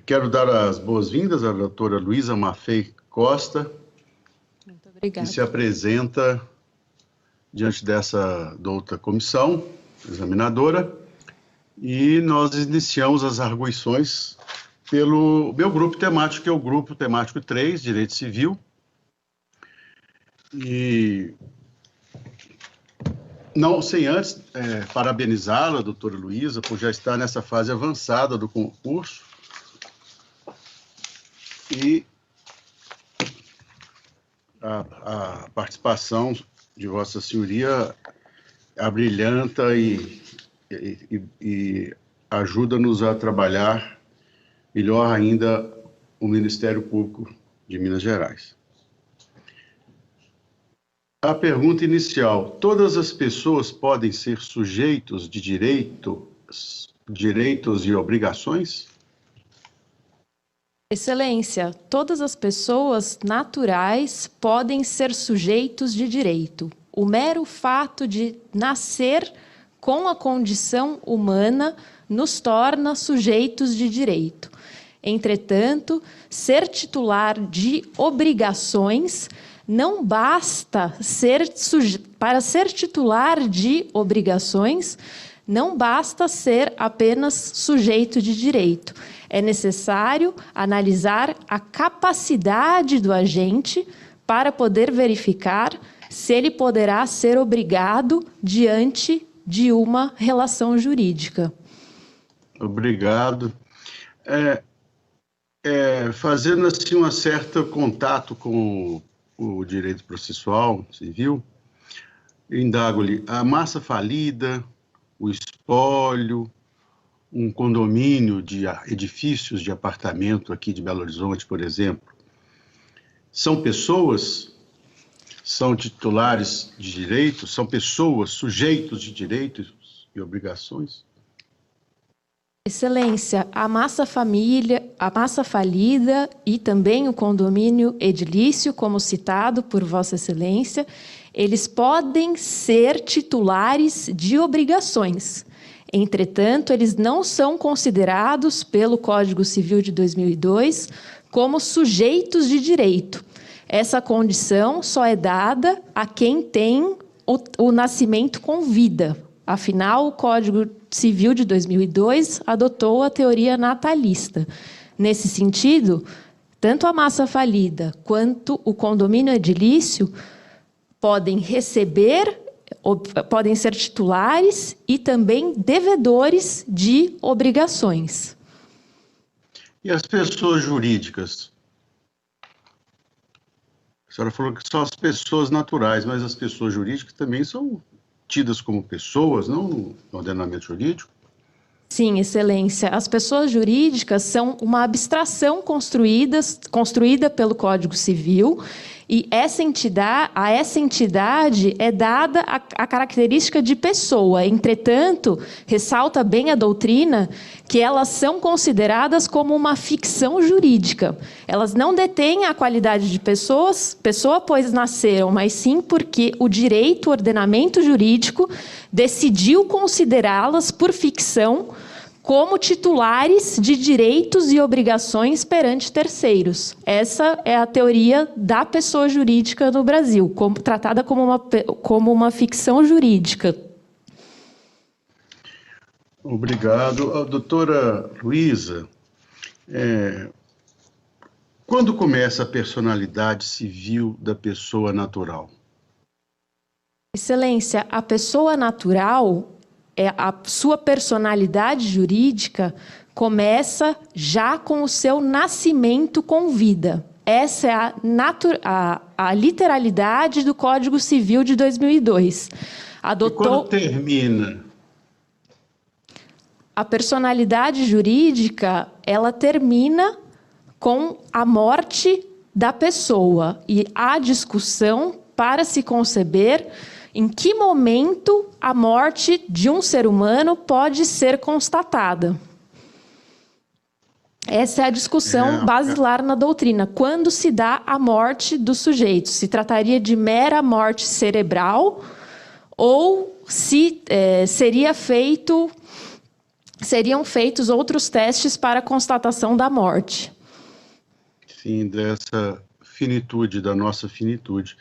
Quero dar as boas-vindas à doutora Luísa Maffei Costa, Muito obrigada. que se apresenta diante dessa douta comissão examinadora, e nós iniciamos as arguições pelo meu grupo temático, que é o grupo temático 3, Direito Civil, e não sem antes parabenizá-la, doutora Luísa, por já estar nessa fase avançada do concurso, e a participação de Vossa Senhoria abrilhanta e ajuda-nos a trabalhar melhor ainda o Ministério Público de Minas Gerais. A pergunta inicial: todas as pessoas podem ser sujeitos de direitos e obrigações? Excelência, todas as pessoas naturais podem ser sujeitos de direito. O mero fato de nascer com a condição humana nos torna sujeitos de direito. Entretanto, ser titular de obrigações não basta para ser titular de obrigações, não basta ser apenas sujeito de direito. É necessário analisar a capacidade do agente para poder verificar se ele poderá ser obrigado diante de uma relação jurídica. Obrigado. Fazendo assim um certo contato com o direito processual civil, indago-lhe: a massa falida, o espólio, um condomínio de edifícios de apartamento aqui de Belo Horizonte, por exemplo, são pessoas, são titulares de direitos, são pessoas sujeitos de direitos e obrigações? Excelência, a massa falida e também o condomínio edilício, como citado por Vossa Excelência, eles podem ser titulares de obrigações. Entretanto, eles não são considerados pelo Código Civil de 2002 como sujeitos de direito. Essa condição só é dada a quem tem o nascimento com vida. Afinal, o Código Civil de 2002 adotou a teoria natalista. Nesse sentido, tanto a massa falida quanto o condomínio edilício podem ser titulares e também devedores de obrigações. E as pessoas jurídicas? A senhora falou que são as pessoas naturais, mas as pessoas jurídicas também são tidas como pessoas, não no ordenamento jurídico? Sim, Excelência. As pessoas jurídicas são uma abstração construída pelo Código Civil, e a essa entidade é dada a característica de pessoa. Entretanto, ressalta bem a doutrina que elas são consideradas como uma ficção jurídica. Elas não detêm a qualidade de pessoa, pois nasceram, mas sim porque o direito, o ordenamento jurídico, decidiu considerá-las por ficção como titulares de direitos e obrigações perante terceiros. Essa é a teoria da pessoa jurídica no Brasil, tratada como uma ficção jurídica. Obrigado. Doutora Luísa, quando começa a personalidade civil da pessoa natural? Excelência, a pessoa natural, a sua personalidade jurídica começa já com o seu nascimento com vida. Essa é a literalidade do Código Civil de 2002. E quando termina? A personalidade jurídica, ela termina com a morte da pessoa. E há discussão para se conceber em que momento a morte de um ser humano pode ser constatada. Essa é a discussão basilar na doutrina. Quando se dá a morte do sujeito? Se trataria de mera morte cerebral ou se seria feito seriam feitos outros testes para constatação da morte. Sim, dessa finitude, da nossa finitude.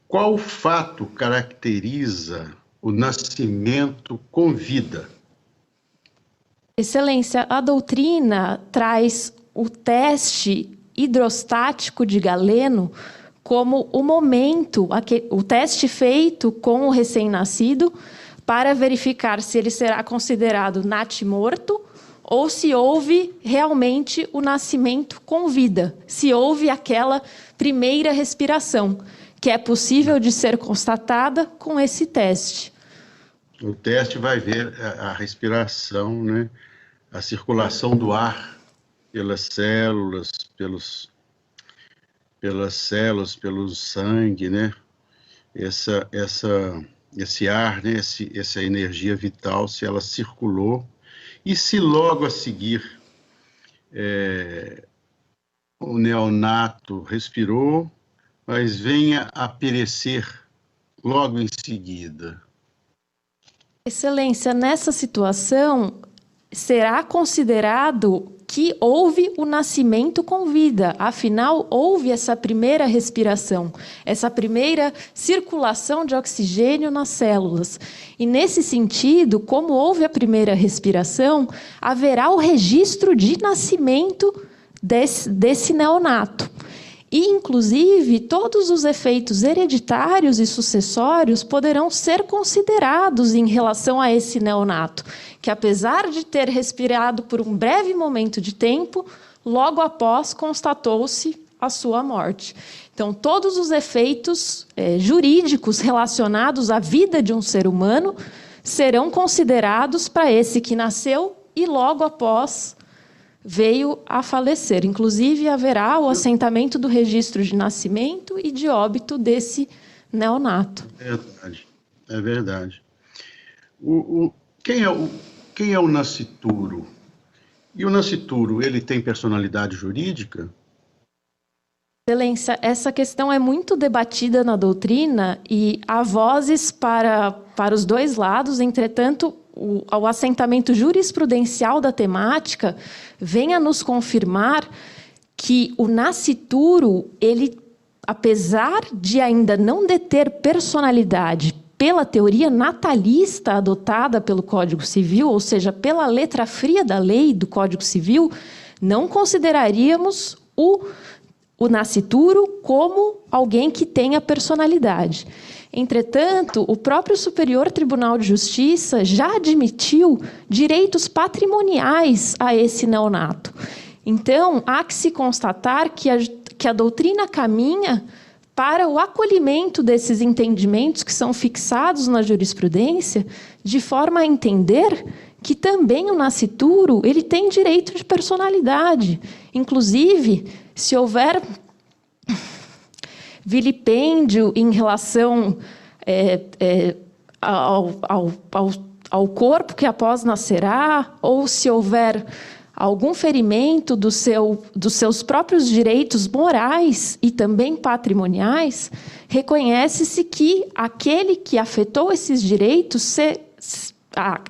Qual fato caracteriza o nascimento com vida? Excelência, a doutrina traz o teste hidrostático de Galeno como o momento, o teste feito com o recém-nascido para verificar se ele será considerado natimorto ou se houve realmente o nascimento com vida, se houve aquela primeira respiração, que é possível de ser constatada com esse teste. O teste vai ver a respiração, né? A circulação do ar pelas células, pelo sangue, né? Esse ar, né? Essa energia vital, se ela circulou, e se logo a seguir o neonato respirou, mas venha a perecer logo em seguida. Excelência, nessa situação, será considerado que houve o nascimento com vida. Afinal, houve essa primeira respiração, essa primeira circulação de oxigênio nas células. E, nesse sentido, como houve a primeira respiração, haverá o registro de nascimento desse neonato. E, inclusive, todos os efeitos hereditários e sucessórios poderão ser considerados em relação a esse neonato, que, apesar de ter respirado por um breve momento de tempo, logo após constatou-se a sua morte. Então, todos os efeitos jurídicos relacionados à vida de um ser humano serão considerados para esse que nasceu e logo após veio a falecer. Inclusive, haverá o assentamento do registro de nascimento e de óbito desse neonato. É verdade. Quem é o nascituro? E o nascituro, ele tem personalidade jurídica? Excelência, essa questão é muito debatida na doutrina e há vozes para os dois lados. Entretanto, o assentamento jurisprudencial da temática vem a nos confirmar que o nascituro, ele, apesar de ainda não deter personalidade pela teoria natalista adotada pelo Código Civil, ou seja, pela letra fria da lei do Código Civil, não consideraríamos o nascituro como alguém que tenha personalidade. Entretanto, o próprio Superior Tribunal de Justiça já admitiu direitos patrimoniais a esse neonato. Então, há que se constatar que a doutrina caminha para o acolhimento desses entendimentos que são fixados na jurisprudência, de forma a entender que também o nascituro ele tem direito de personalidade. Inclusive, se houver vilipêndio em relação ao corpo que após nascerá, ou se houver algum ferimento dos seus próprios direitos morais e também patrimoniais, reconhece-se que aquele que afetou esses direitos,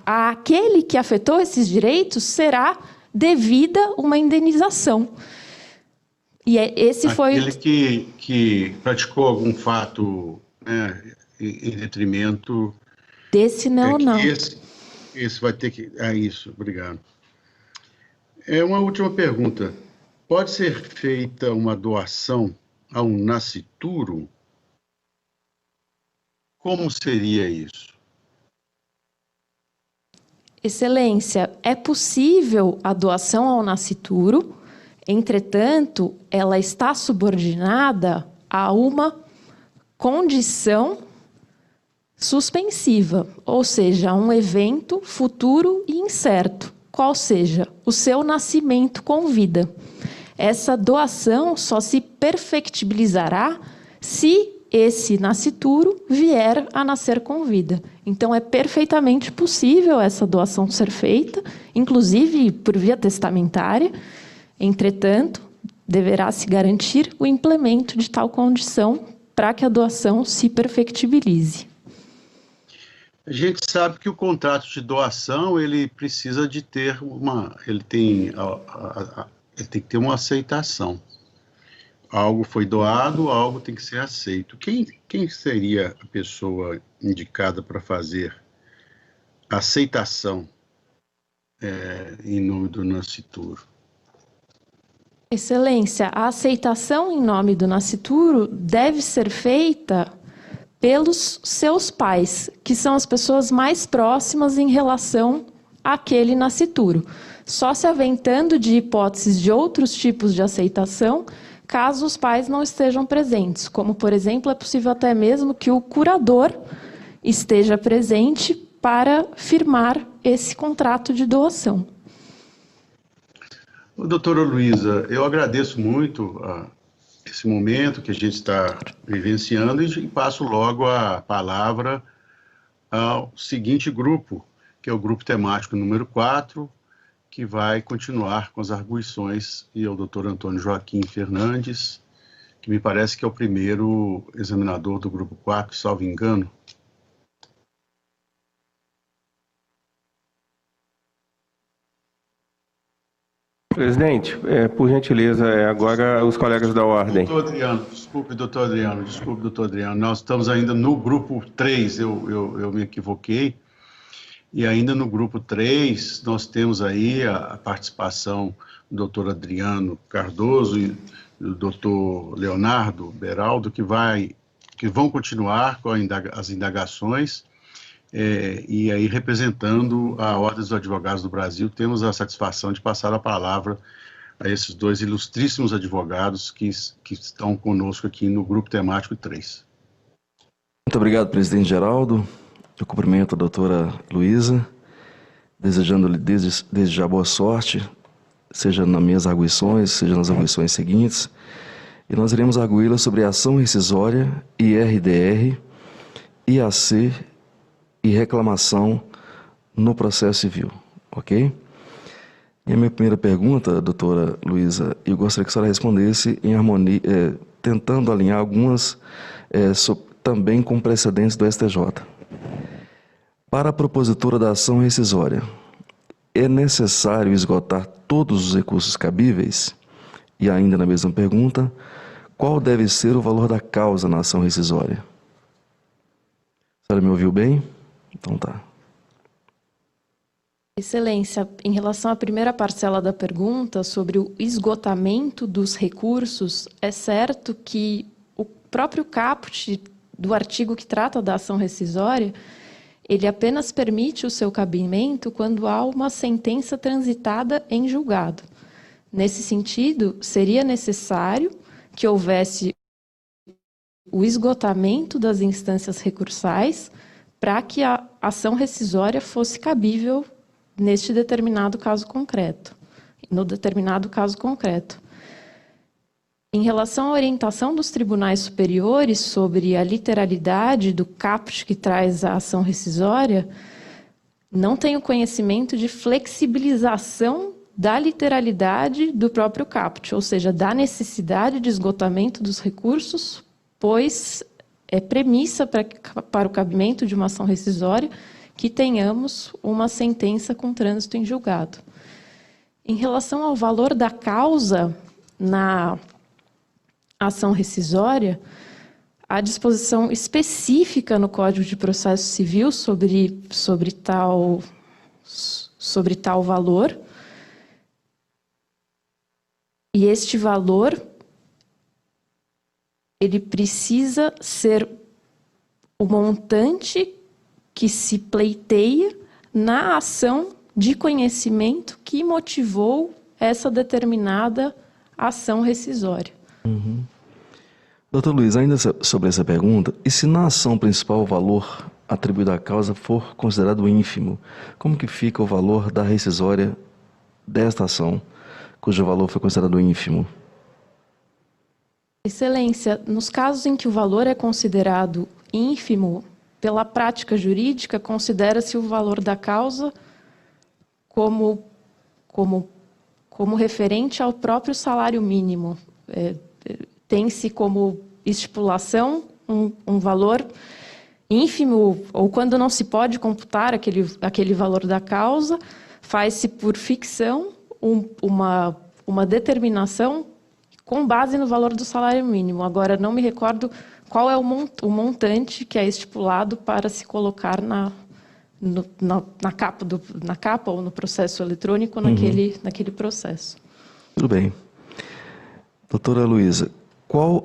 àquele que afetou esses direitos será devida uma indenização. E esse foi aquele que praticou algum fato, né, em detrimento desse neonato. Esse vai ter que... isso, obrigado. Uma última pergunta. Pode ser feita uma doação a um nascituro? Como seria isso? Excelência, é possível a doação ao nascituro. Entretanto, ela está subordinada a uma condição suspensiva, ou seja, a um evento futuro e incerto, qual seja o seu nascimento com vida. Essa doação só se perfectibilizará se esse nascituro vier a nascer com vida. Então, é perfeitamente possível essa doação ser feita, inclusive por via testamentária. Entretanto, deverá se garantir o implemento de tal condição para que a doação se perfectibilize. A gente sabe que o contrato de doação, ele precisa de ter ele tem que ter uma aceitação. Algo foi doado, algo tem que ser aceito. Quem seria a pessoa indicada para fazer a aceitação em nome do nascituro? Excelência, a aceitação em nome do nascituro deve ser feita pelos seus pais, que são as pessoas mais próximas em relação àquele nascituro, só se aventando de hipóteses de outros tipos de aceitação, caso os pais não estejam presentes, como, por exemplo, é possível até mesmo que o curador esteja presente para firmar esse contrato de doação. Doutora Luísa, eu agradeço muito esse momento que a gente está vivenciando e passo logo a palavra ao seguinte grupo, que é o grupo temático número 4, que vai continuar com as arguições, e é o doutor Antônio Joaquim Fernandes, que me parece que é o primeiro examinador do grupo 4, salvo engano. Presidente, por gentileza, agora os colegas da ordem. Desculpe, doutor Adriano, nós estamos ainda no grupo 3, eu me equivoquei, e ainda no grupo 3 nós temos aí a participação do doutor Adriano Cardoso e do doutor Leonardo Beraldo, que vão continuar com as indagações. E aí, representando a Ordem dos Advogados do Brasil, temos a satisfação de passar a palavra a esses dois ilustríssimos advogados que estão conosco aqui no Grupo Temático 3. Muito obrigado, presidente Geraldo. Eu cumprimento a doutora Luísa, desejando-lhe desde já boa sorte, seja nas minhas arguições, seja nas arguições seguintes. E nós iremos arguí-la sobre ação rescisória, IRDR, IAC e reclamação no processo civil, ok? E a minha primeira pergunta, doutora Luísa, eu gostaria que a senhora respondesse em harmonia, tentando alinhar algumas também com precedentes do STJ. Para a propositura da ação rescisória, é necessário esgotar todos os recursos cabíveis? E ainda na mesma pergunta, qual deve ser o valor da causa na ação rescisória? A senhora me ouviu bem? Então tá. Excelência, em relação à primeira parcela da pergunta sobre o esgotamento dos recursos, é certo que o próprio caput do artigo que trata da ação rescisória, ele apenas permite o seu cabimento quando há uma sentença transitada em julgado. Nesse sentido, seria necessário que houvesse o esgotamento das instâncias recursais para que a ação rescisória fosse cabível neste determinado caso concreto, no determinado caso concreto. Em relação à orientação dos tribunais superiores sobre a literalidade do caput que traz a ação rescisória, não tenho conhecimento de flexibilização da literalidade do próprio caput, ou seja, da necessidade de esgotamento dos recursos, pois é premissa para o cabimento de uma ação rescisória que tenhamos uma sentença com trânsito em julgado. Em relação ao valor da causa na ação rescisória, a disposição específica no Código de Processo Civil sobre tal valor, e este valor ele precisa ser o montante que se pleiteia na ação de conhecimento que motivou essa determinada ação rescisória. Doutor Luiz, ainda sobre essa pergunta, e se na ação principal o valor atribuído à causa for considerado ínfimo, como que fica o valor da rescisória desta ação, cujo valor foi considerado ínfimo? Excelência, nos casos em que o valor é considerado ínfimo, pela prática jurídica, considera-se o valor da causa como referente ao próprio salário mínimo. Tem-se como estipulação um valor ínfimo, ou quando não se pode computar aquele valor da causa, faz-se por ficção uma determinação com base no valor do salário mínimo. Agora, não me recordo qual é o montante que é estipulado para se colocar na capa ou no processo eletrônico naquele processo. Tudo bem. Doutora Luísa,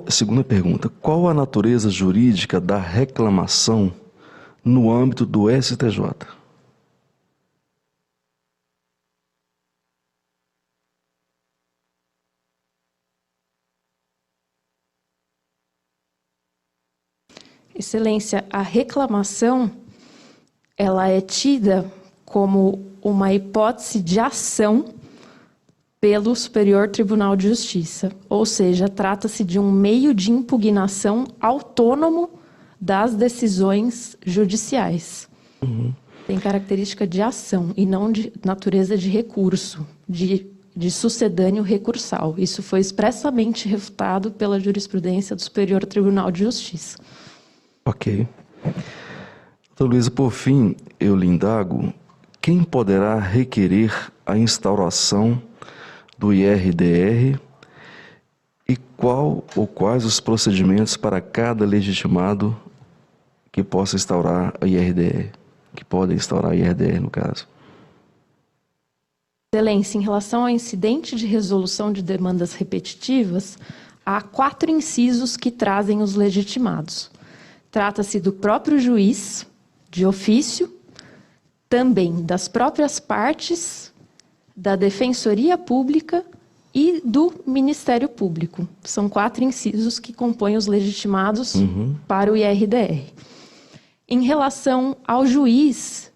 segunda pergunta, qual a natureza jurídica da reclamação no âmbito do STJ? Excelência, a reclamação, ela é tida como uma hipótese de ação pelo Superior Tribunal de Justiça, ou seja, trata-se de um meio de impugnação autônomo das decisões judiciais. Tem característica de ação e não de natureza de recurso, de sucedâneo recursal. Isso foi expressamente refutado pela jurisprudência do Superior Tribunal de Justiça. Ok. Doutora Luísa, por fim, eu lhe indago, quem poderá requerer a instauração do IRDR e qual ou quais os procedimentos para cada legitimado que possa instaurar a IRDR, que podem instaurar a IRDR no caso? Excelência, em relação ao incidente de resolução de demandas repetitivas, há 4 incisos que trazem os legitimados. Trata-se do próprio juiz, de ofício, também das próprias partes, da Defensoria Pública e do Ministério Público. São 4 incisos que compõem os legitimados para o IRDR. Em relação ao juiz,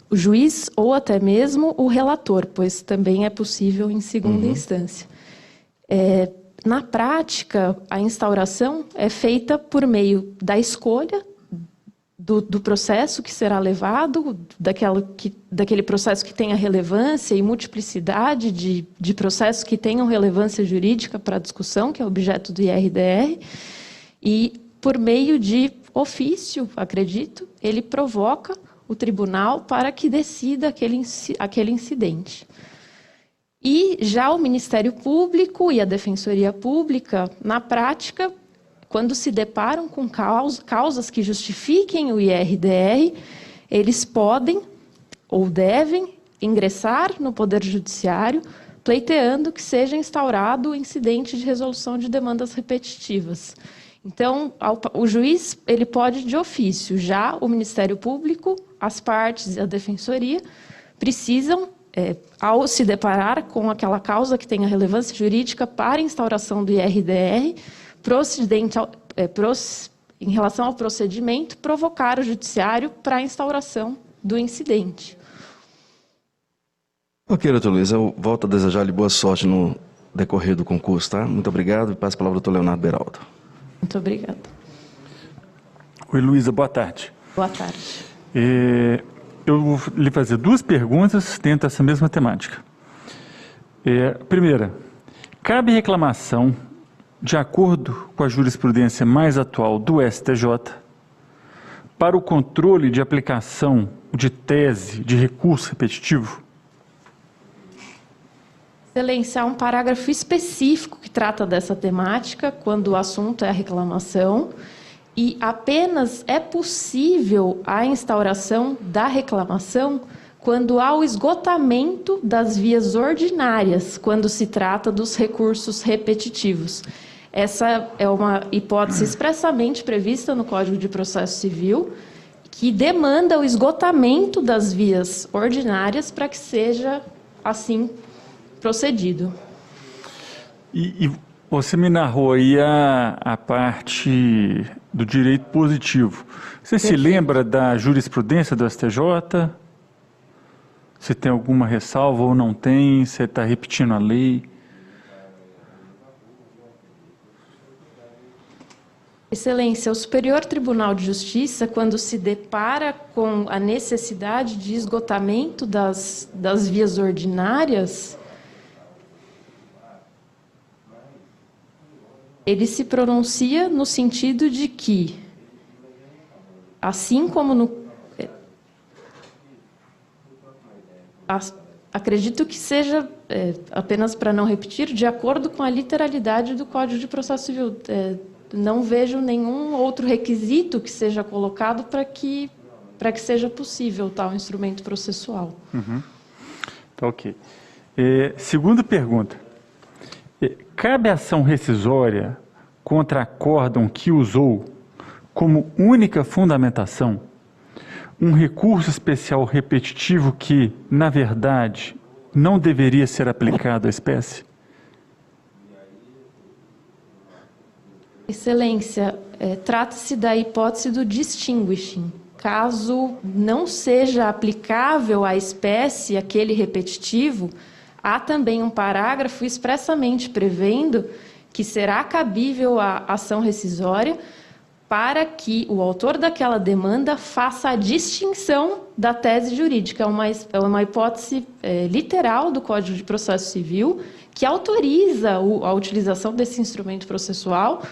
o juiz ou até mesmo o relator, pois também é possível em segunda instância. Na prática, a instauração é feita por meio da escolha do processo que será levado, daquele processo que tenha relevância e multiplicidade de processos que tenham relevância jurídica para a discussão, que é objeto do IRDR, e por meio de ofício, acredito, ele provoca o tribunal para que decida aquele incidente. E já o Ministério Público e a Defensoria Pública, na prática, quando se deparam com causas que justifiquem o IRDR, eles podem ou devem ingressar no Poder Judiciário, pleiteando que seja instaurado o incidente de resolução de demandas repetitivas. Então, o juiz ele pode de ofício, já o Ministério Público, as partes e a Defensoria precisam, ao se deparar com aquela causa que tenha relevância jurídica para a instauração do IRDR, em relação ao procedimento, provocar o judiciário para a instauração do incidente. Ok, doutor Luiz, eu volto a desejar-lhe boa sorte no decorrer do concurso, tá? Muito obrigado e passo a palavra ao doutor Leonardo Beraldo. Muito obrigada. Oi, Luísa, boa tarde. Boa tarde. Eu vou lhe fazer 2 perguntas dentro dessa mesma temática. Primeira, cabe reclamação de acordo com a jurisprudência mais atual do STJ para o controle de aplicação de tese de recurso repetitivo? Excelência, há um parágrafo específico que trata dessa temática, quando o assunto é a reclamação, e apenas é possível a instauração da reclamação quando há o esgotamento das vias ordinárias, quando se trata dos recursos repetitivos. Essa é uma hipótese expressamente prevista no Código de Processo Civil, que demanda o esgotamento das vias ordinárias para que seja assim procedido. E você me narrou aí a parte do direito positivo. Você se lembra da jurisprudência do STJ? Se tem alguma ressalva ou não tem? Você está repetindo a lei? Excelência, o Superior Tribunal de Justiça, quando se depara com a necessidade de esgotamento das vias ordinárias, ele se pronuncia no sentido de que assim como acredito que seja, apenas para não repetir, de acordo com a literalidade do Código de Processo Civil. Não vejo nenhum outro requisito que seja colocado para que seja possível tal instrumento processual. Tá, ok. Segunda pergunta. Cabe ação rescisória contra acórdão que usou como única fundamentação um recurso especial repetitivo que, na verdade, não deveria ser aplicado à espécie? Excelência, trata-se da hipótese do distinguishing. Caso não seja aplicável à espécie aquele repetitivo, há também um parágrafo expressamente prevendo que será cabível a ação rescisória para que o autor daquela demanda faça a distinção da tese jurídica. É uma hipótese literal do Código de Processo Civil que autoriza a utilização desse instrumento processual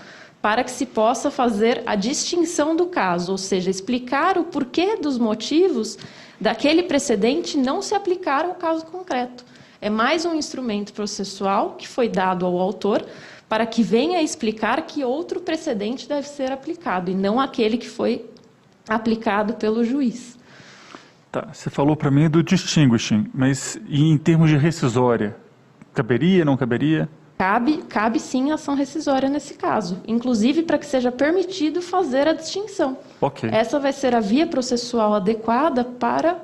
para que se possa fazer a distinção do caso, ou seja, explicar o porquê dos motivos daquele precedente não se aplicar ao caso concreto. É mais um instrumento processual que foi dado ao autor para que venha explicar que outro precedente deve ser aplicado, e não aquele que foi aplicado pelo juiz. Tá, você falou para mim do distinguishing, mas em termos de rescisória, caberia, não caberia? Cabe sim a ação rescisória nesse caso, inclusive para que seja permitido fazer a distinção. Ok. Essa vai ser a via processual adequada para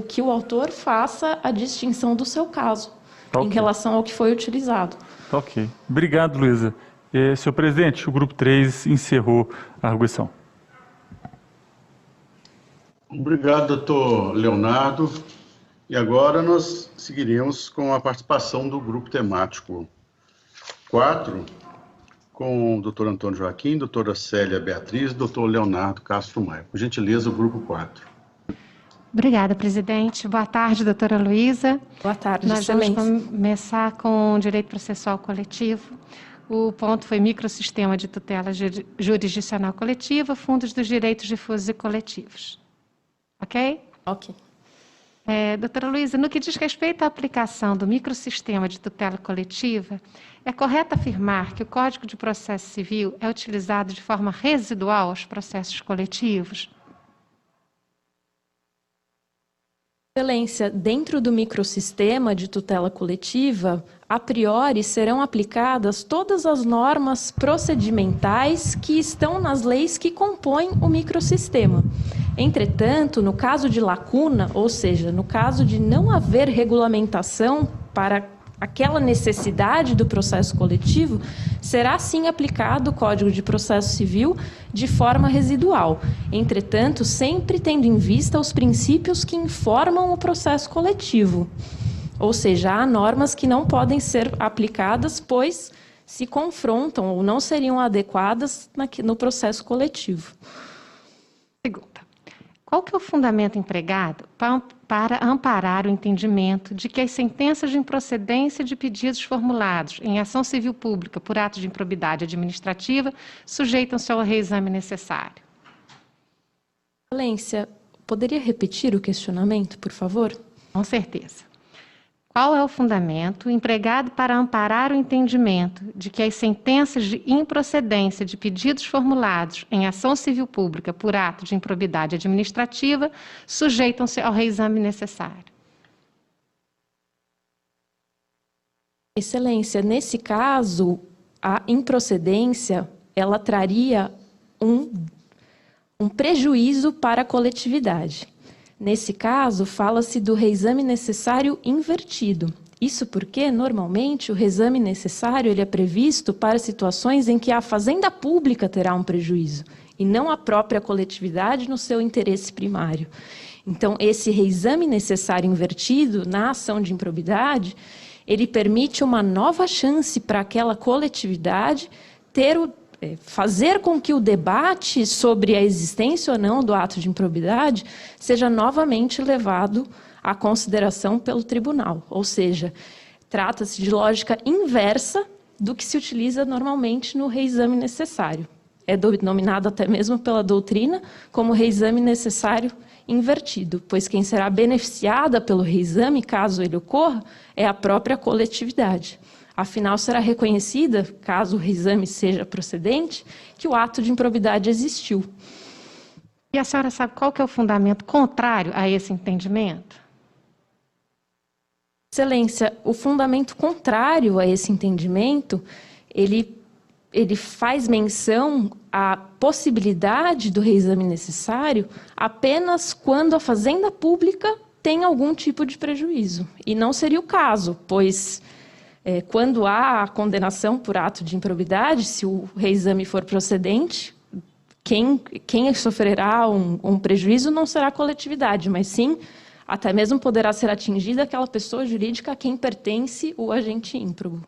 que o autor faça a distinção do seu caso, em relação ao que foi utilizado. Ok. Obrigado, Luísa. Senhor presidente, o grupo 3 encerrou a arguição. Obrigado, doutor Leonardo. E agora nós seguiremos com a participação do grupo temático 4, com o doutor Antônio Joaquim, doutora Célia Beatriz, doutor Leonardo Castro Maia. Por gentileza, o grupo 4. Obrigada, presidente. Boa tarde, doutora Luísa. Boa tarde, Nós excelência. vamos começar com o direito processual coletivo. O ponto foi microsistema de tutela jurisdicional coletiva, fundos dos direitos difusos e coletivos. Ok? Ok. Doutora Luísa, no que diz respeito à aplicação do microsistema de tutela coletiva, é correto afirmar que o Código de Processo Civil é utilizado de forma residual aos processos coletivos? Excelência, dentro do microsistema de tutela coletiva, a priori serão aplicadas todas as normas procedimentais que estão nas leis que compõem o microsistema. Entretanto, no caso de lacuna, ou seja, no caso de não haver regulamentação para aquela necessidade do processo coletivo, será sim aplicado o Código de Processo Civil de forma residual. Entretanto, sempre tendo em vista os princípios que informam o processo coletivo. Ou seja, há normas que não podem ser aplicadas, pois se confrontam ou não seriam adequadas no processo coletivo. Segunda. Qual que é o fundamento empregado para amparar o entendimento de que as sentenças de improcedência de pedidos formulados em ação civil pública por ato de improbidade administrativa sujeitam-se ao reexame necessário? Excelência, poderia repetir o questionamento, por favor? Com certeza. Qual é o fundamento empregado para amparar o entendimento de que as sentenças de improcedência de pedidos formulados em ação civil pública por ato de improbidade administrativa sujeitam-se ao reexame necessário? Excelência, nesse caso, a improcedência, ela traria um prejuízo para a coletividade. Nesse caso, fala-se do reexame necessário invertido. Isso porque, normalmente, o reexame necessário ele é previsto para situações em que a fazenda pública terá um prejuízo, e não a própria coletividade no seu interesse primário. Então, esse reexame necessário invertido, na ação de improbidade, ele permite uma nova chance para aquela coletividade fazer com que o debate sobre a existência ou não do ato de improbidade seja novamente levado à consideração pelo tribunal. Ou seja, trata-se de lógica inversa do que se utiliza normalmente no reexame necessário. é denominado até mesmo pela doutrina como reexame necessário invertido, pois quem será beneficiada pelo reexame, caso ele ocorra, é a própria coletividade. Afinal, será reconhecida, caso o reexame seja procedente, que o ato de improbidade existiu. E a senhora sabe qual que é o fundamento contrário a esse entendimento? Excelência, o fundamento contrário a esse entendimento, ele faz menção à possibilidade do reexame necessário apenas quando a fazenda pública tem algum tipo de prejuízo. E não seria o caso, pois quando há a condenação por ato de improbidade, se o reexame for procedente, quem sofrerá um prejuízo não será a coletividade, mas sim, até mesmo poderá ser atingida aquela pessoa jurídica a quem pertence o agente ímprobo.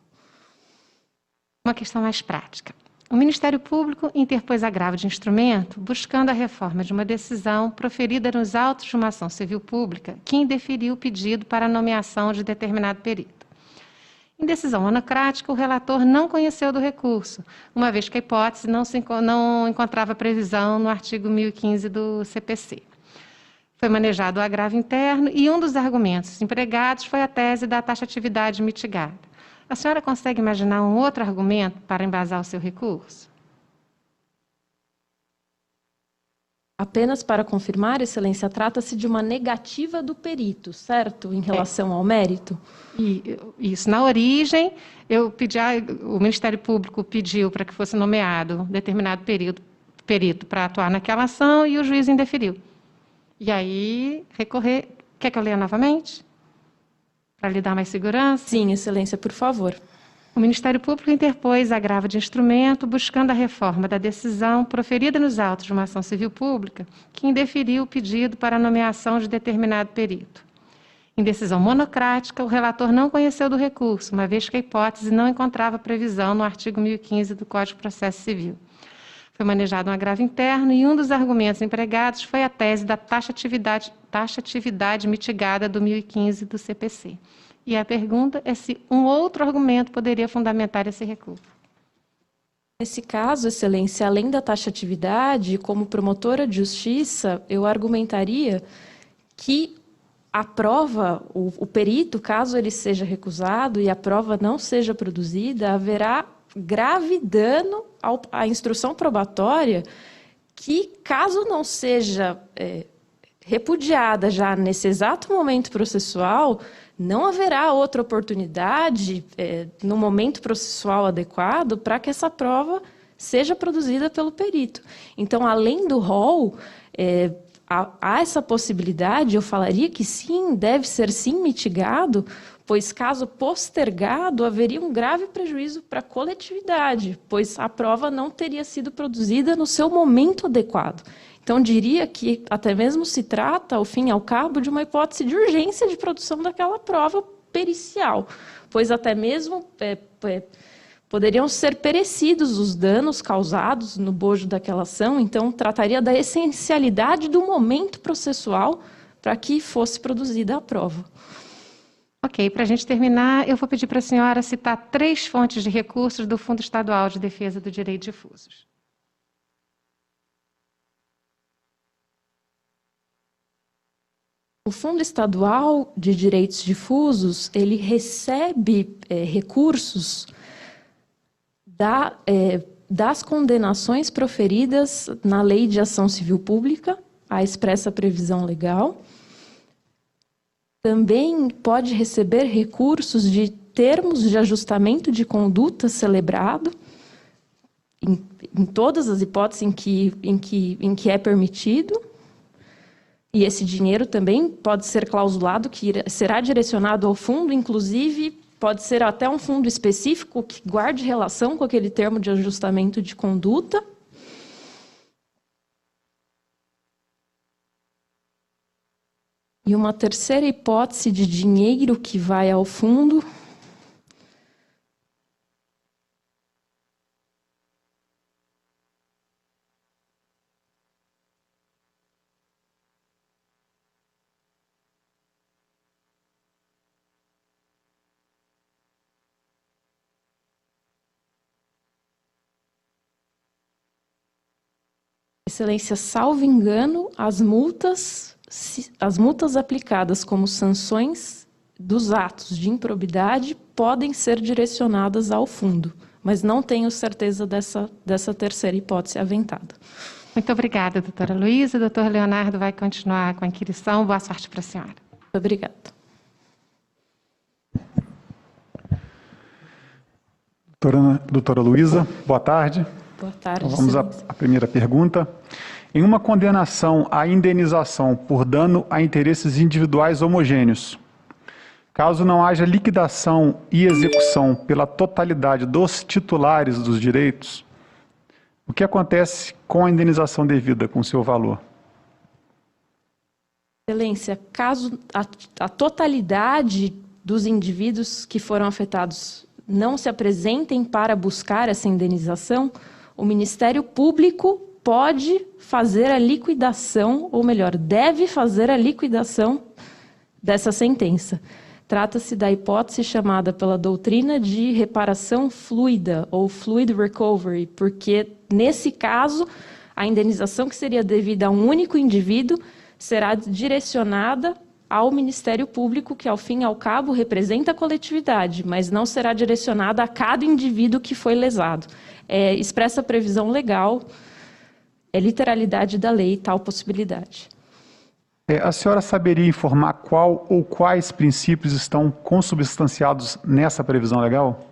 Uma questão mais prática. O Ministério Público interpôs agravo de instrumento buscando a reforma de uma decisão proferida nos autos de uma ação civil pública que indeferiu o pedido para a nomeação de determinado perito. Em decisão monocrática, o relator não conheceu do recurso, uma vez que a hipótese não encontrava previsão no artigo 1015 do CPC. Foi manejado o agravo interno e um dos argumentos empregados foi a tese da taxatividade mitigada. A senhora consegue imaginar um outro argumento para embasar o seu recurso? Apenas para confirmar, Excelência, trata-se de uma negativa do perito, certo? Em relação ao mérito? Isso. Na origem, o Ministério Público pediu para que fosse nomeado determinado perito para atuar naquela ação e o juiz indeferiu. E aí, recorrer... Quer que eu leia novamente? Para lhe dar mais segurança? Sim, Excelência, por favor. O Ministério Público interpôs agravo de instrumento buscando a reforma da decisão proferida nos autos de uma ação civil pública que indeferiu o pedido para a nomeação de determinado perito. Em decisão monocrática, o relator não conheceu do recurso, uma vez que a hipótese não encontrava previsão no artigo 1015 do Código de Processo Civil. Foi manejado um agravo interno e um dos argumentos empregados foi a tese da taxatividade mitigada do 1015 do CPC. E a pergunta é se um outro argumento poderia fundamentar esse recurso. Nesse caso, Excelência, além da taxatividade, como promotora de justiça, eu argumentaria que a prova, o perito, caso ele seja recusado e a prova não seja produzida, haverá grave dano à instrução probatória que, caso não seja repudiada já nesse exato momento processual, não haverá outra oportunidade no momento processual adequado para que essa prova seja produzida pelo perito. Então, além do rol, há essa possibilidade, eu falaria que sim, deve ser sim mitigado, pois caso postergado, haveria um grave prejuízo para a coletividade, pois a prova não teria sido produzida no seu momento adequado. Então, diria que até mesmo se trata, ao fim e ao cabo, de uma hipótese de urgência de produção daquela prova pericial, pois até mesmo poderiam ser perecidos os danos causados no bojo daquela ação, então trataria da essencialidade do momento processual para que fosse produzida a prova. Ok, para a gente terminar, eu vou pedir para a senhora citar 3 fontes de recursos do Fundo Estadual de Defesa do Direito Difusos. O Fundo Estadual de Direitos Difusos, ele recebe recursos das condenações proferidas na Lei de Ação Civil Pública, a expressa previsão legal. Também pode receber recursos de termos de ajustamento de conduta celebrado, em todas as hipóteses em que é permitido. E esse dinheiro também pode ser clausulado, que será direcionado ao fundo, inclusive pode ser até um fundo específico que guarde relação com aquele termo de ajustamento de conduta. E uma terceira hipótese de dinheiro que vai ao fundo Excelência, salvo engano, as multas aplicadas como sanções dos atos de improbidade podem ser direcionadas ao fundo, mas não tenho certeza dessa terceira hipótese aventada. Muito obrigada, doutora Luísa. O doutor Leonardo vai continuar com a inquirição. Boa sorte para a senhora. Obrigada. Doutora Luísa, boa tarde. Boa tarde. Então, vamos à primeira pergunta. Em uma condenação à indenização por dano a interesses individuais homogêneos, caso não haja liquidação e execução pela totalidade dos titulares dos direitos, o que acontece com a indenização devida, com seu valor? Excelência, caso a totalidade dos indivíduos que foram afetados não se apresentem para buscar essa indenização, o Ministério Público pode fazer a liquidação, ou melhor, deve fazer a liquidação dessa sentença. Trata-se da hipótese chamada pela doutrina de reparação fluida, ou fluid recovery, porque, nesse caso, a indenização que seria devida a um único indivíduo será direcionada ao Ministério Público, que, ao fim e ao cabo, representa a coletividade, mas não será direcionada a cada indivíduo que foi lesado. Expressa previsão legal, é literalidade da lei tal possibilidade. A senhora saberia informar qual ou quais princípios estão consubstanciados nessa previsão legal?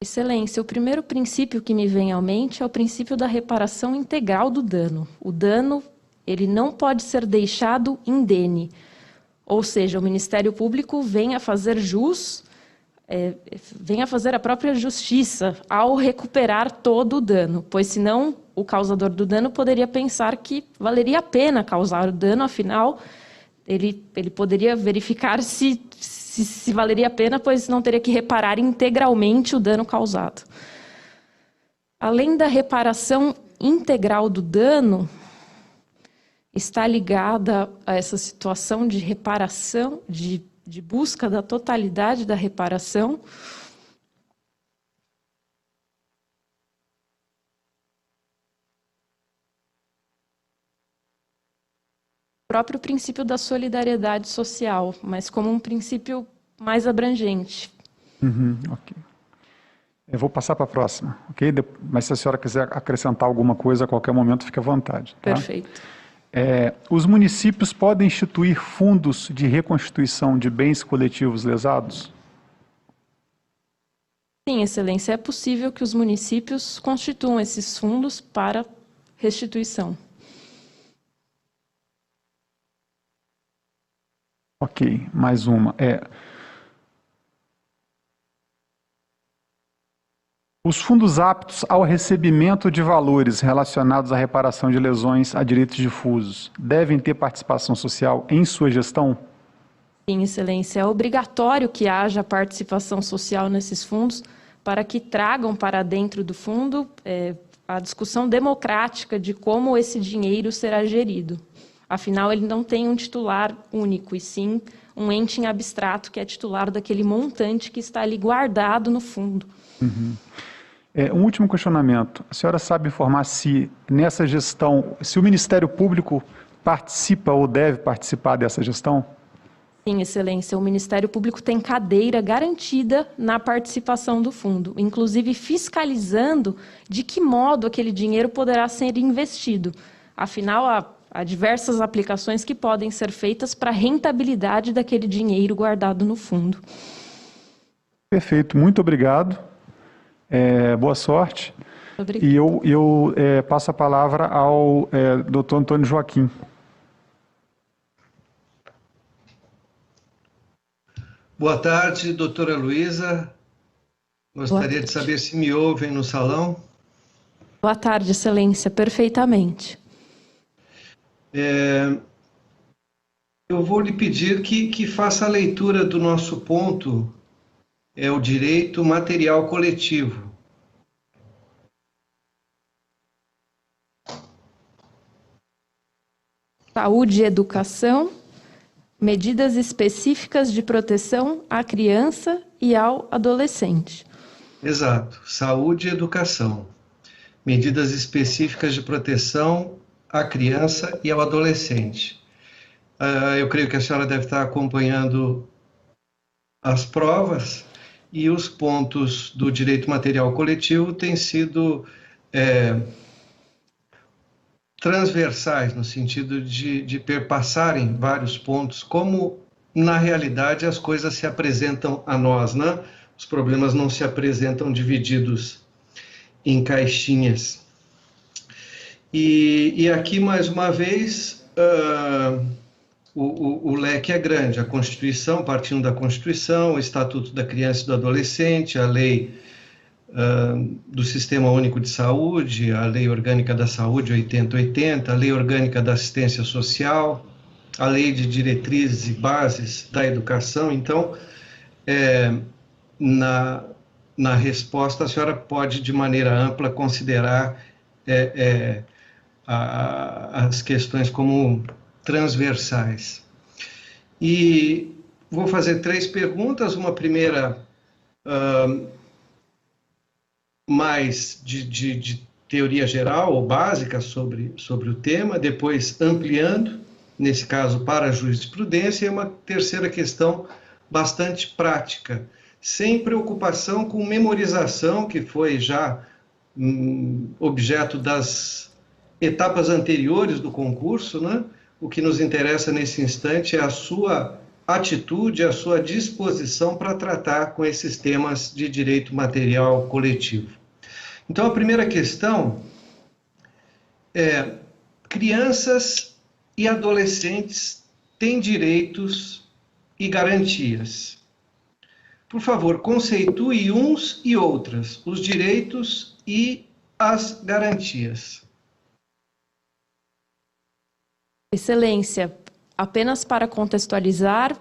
Excelência, o primeiro princípio que me vem à mente é o princípio da reparação integral do dano. O dano, ele não pode ser deixado indene, ou seja, o Ministério Público vem a fazer a própria justiça ao recuperar todo o dano, pois senão o causador do dano poderia pensar que valeria a pena causar o dano, afinal, ele poderia verificar se valeria a pena, pois não teria que reparar integralmente o dano causado. Além da reparação integral do dano, está ligada a essa situação de reparação, de busca da totalidade da reparação, o próprio princípio da solidariedade social, mas como um princípio mais abrangente. Ok. Eu vou passar para a próxima, ok? Mas se a senhora quiser acrescentar alguma coisa, a qualquer momento, fique à vontade. Tá? Perfeito. Os municípios podem instituir fundos de reconstituição de bens coletivos lesados? Sim, Excelência, é possível que os municípios constituam esses fundos para restituição. Ok, mais uma. Os fundos aptos ao recebimento de valores relacionados à reparação de lesões a direitos difusos devem ter participação social em sua gestão? Sim, Excelência, é obrigatório que haja participação social nesses fundos para que tragam para dentro do fundo a discussão democrática de como esse dinheiro será gerido. Afinal, ele não tem um titular único, e sim um ente em abstrato que é titular daquele montante que está ali guardado no fundo. Um último questionamento. A senhora sabe informar se nessa gestão, se o Ministério Público participa ou deve participar dessa gestão? Sim, Excelência, o Ministério Público tem cadeira garantida na participação do fundo, inclusive fiscalizando de que modo aquele dinheiro poderá ser investido. Afinal, há diversas aplicações que podem ser feitas para a rentabilidade daquele dinheiro guardado no fundo. Perfeito, muito obrigado. Boa sorte. Obrigada. E eu passo a palavra ao Dr. Antônio Joaquim. Boa tarde, doutora Luísa. Gostaria de saber se me ouvem no salão. Boa tarde, Excelência, perfeitamente. Eu vou lhe pedir que faça a leitura do nosso ponto, o direito material coletivo. Saúde e educação, medidas específicas de proteção à criança e ao adolescente. Exato, saúde e educação. medidas específicas de proteção à criança e ao adolescente. Eu creio que a senhora deve estar acompanhando as provas, e os pontos do direito material coletivo têm sido transversais, no sentido de perpassarem vários pontos, como na realidade as coisas se apresentam a nós, né? Os problemas não se apresentam divididos em caixinhas. E aqui, mais uma vez, o leque é grande. A Constituição, partindo da Constituição, o Estatuto da Criança e do Adolescente, a Lei do Sistema Único de Saúde, a Lei Orgânica da Saúde 8080, a Lei Orgânica da Assistência Social, a Lei de Diretrizes e Bases da Educação. Então, na resposta, a senhora pode, de maneira ampla, considerar as questões como transversais. E vou fazer 3 perguntas, uma primeira mais de teoria geral ou básica sobre o tema, depois ampliando, nesse caso para a jurisprudência, e uma terceira questão bastante prática, sem preocupação com memorização, que foi já objeto das etapas anteriores do concurso, né? O que nos interessa nesse instante é a sua atitude, a sua disposição para tratar com esses temas de direito material coletivo. Então, a primeira questão é: crianças e adolescentes têm direitos e garantias. Por favor, conceitue uns e outras, os direitos e as garantias. Excelência, apenas para contextualizar,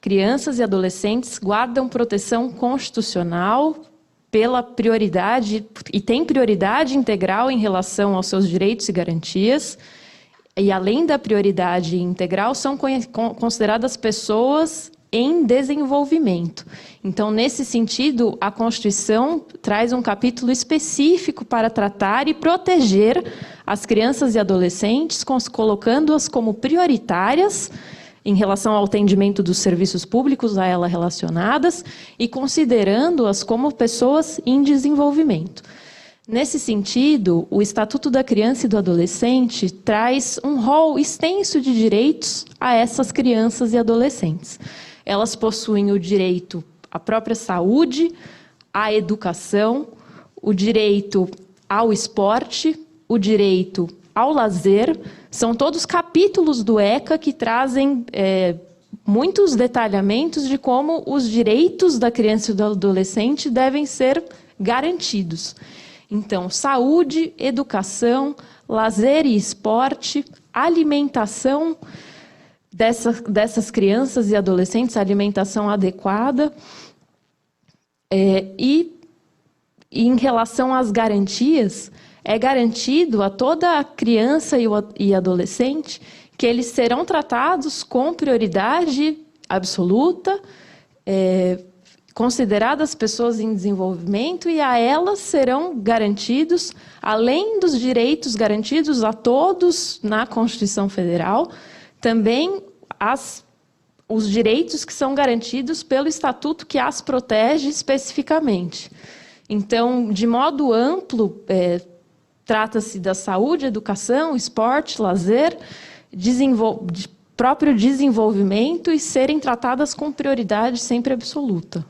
crianças e adolescentes guardam proteção constitucional pela prioridade, e têm prioridade integral em relação aos seus direitos e garantias, e além da prioridade integral, são consideradas pessoas em desenvolvimento. Então, nesse sentido, a Constituição traz um capítulo específico para tratar e proteger as crianças e adolescentes, colocando-as como prioritárias em relação ao atendimento dos serviços públicos a ela relacionadas e considerando-as como pessoas em desenvolvimento. Nesse sentido, o Estatuto da Criança e do Adolescente traz um rol extenso de direitos a essas crianças e adolescentes. Elas possuem o direito à própria saúde, à educação, o direito ao esporte, o direito ao lazer. São todos capítulos do ECA que trazem muitos detalhamentos de como os direitos da criança e do adolescente devem ser garantidos. Então, saúde, educação, lazer e esporte, alimentação dessas crianças e adolescentes, alimentação adequada. E em relação às garantias, é garantido a toda a criança e adolescente que eles serão tratados com prioridade absoluta, consideradas pessoas em desenvolvimento, e a elas serão garantidos, além dos direitos garantidos a todos na Constituição Federal, também os direitos que são garantidos pelo Estatuto que as protege especificamente. Então, de modo amplo, trata-se da saúde, educação, esporte, lazer, próprio desenvolvimento e serem tratadas com prioridade sempre absoluta.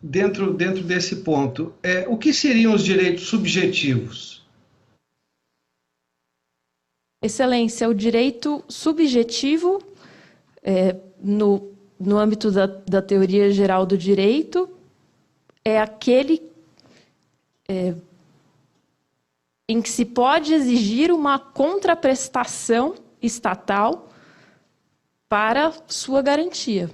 Dentro desse ponto, o que seriam os direitos subjetivos? Excelência, o direito subjetivo, no âmbito da teoria geral do direito, é aquele em que se pode exigir uma contraprestação estatal para sua garantia.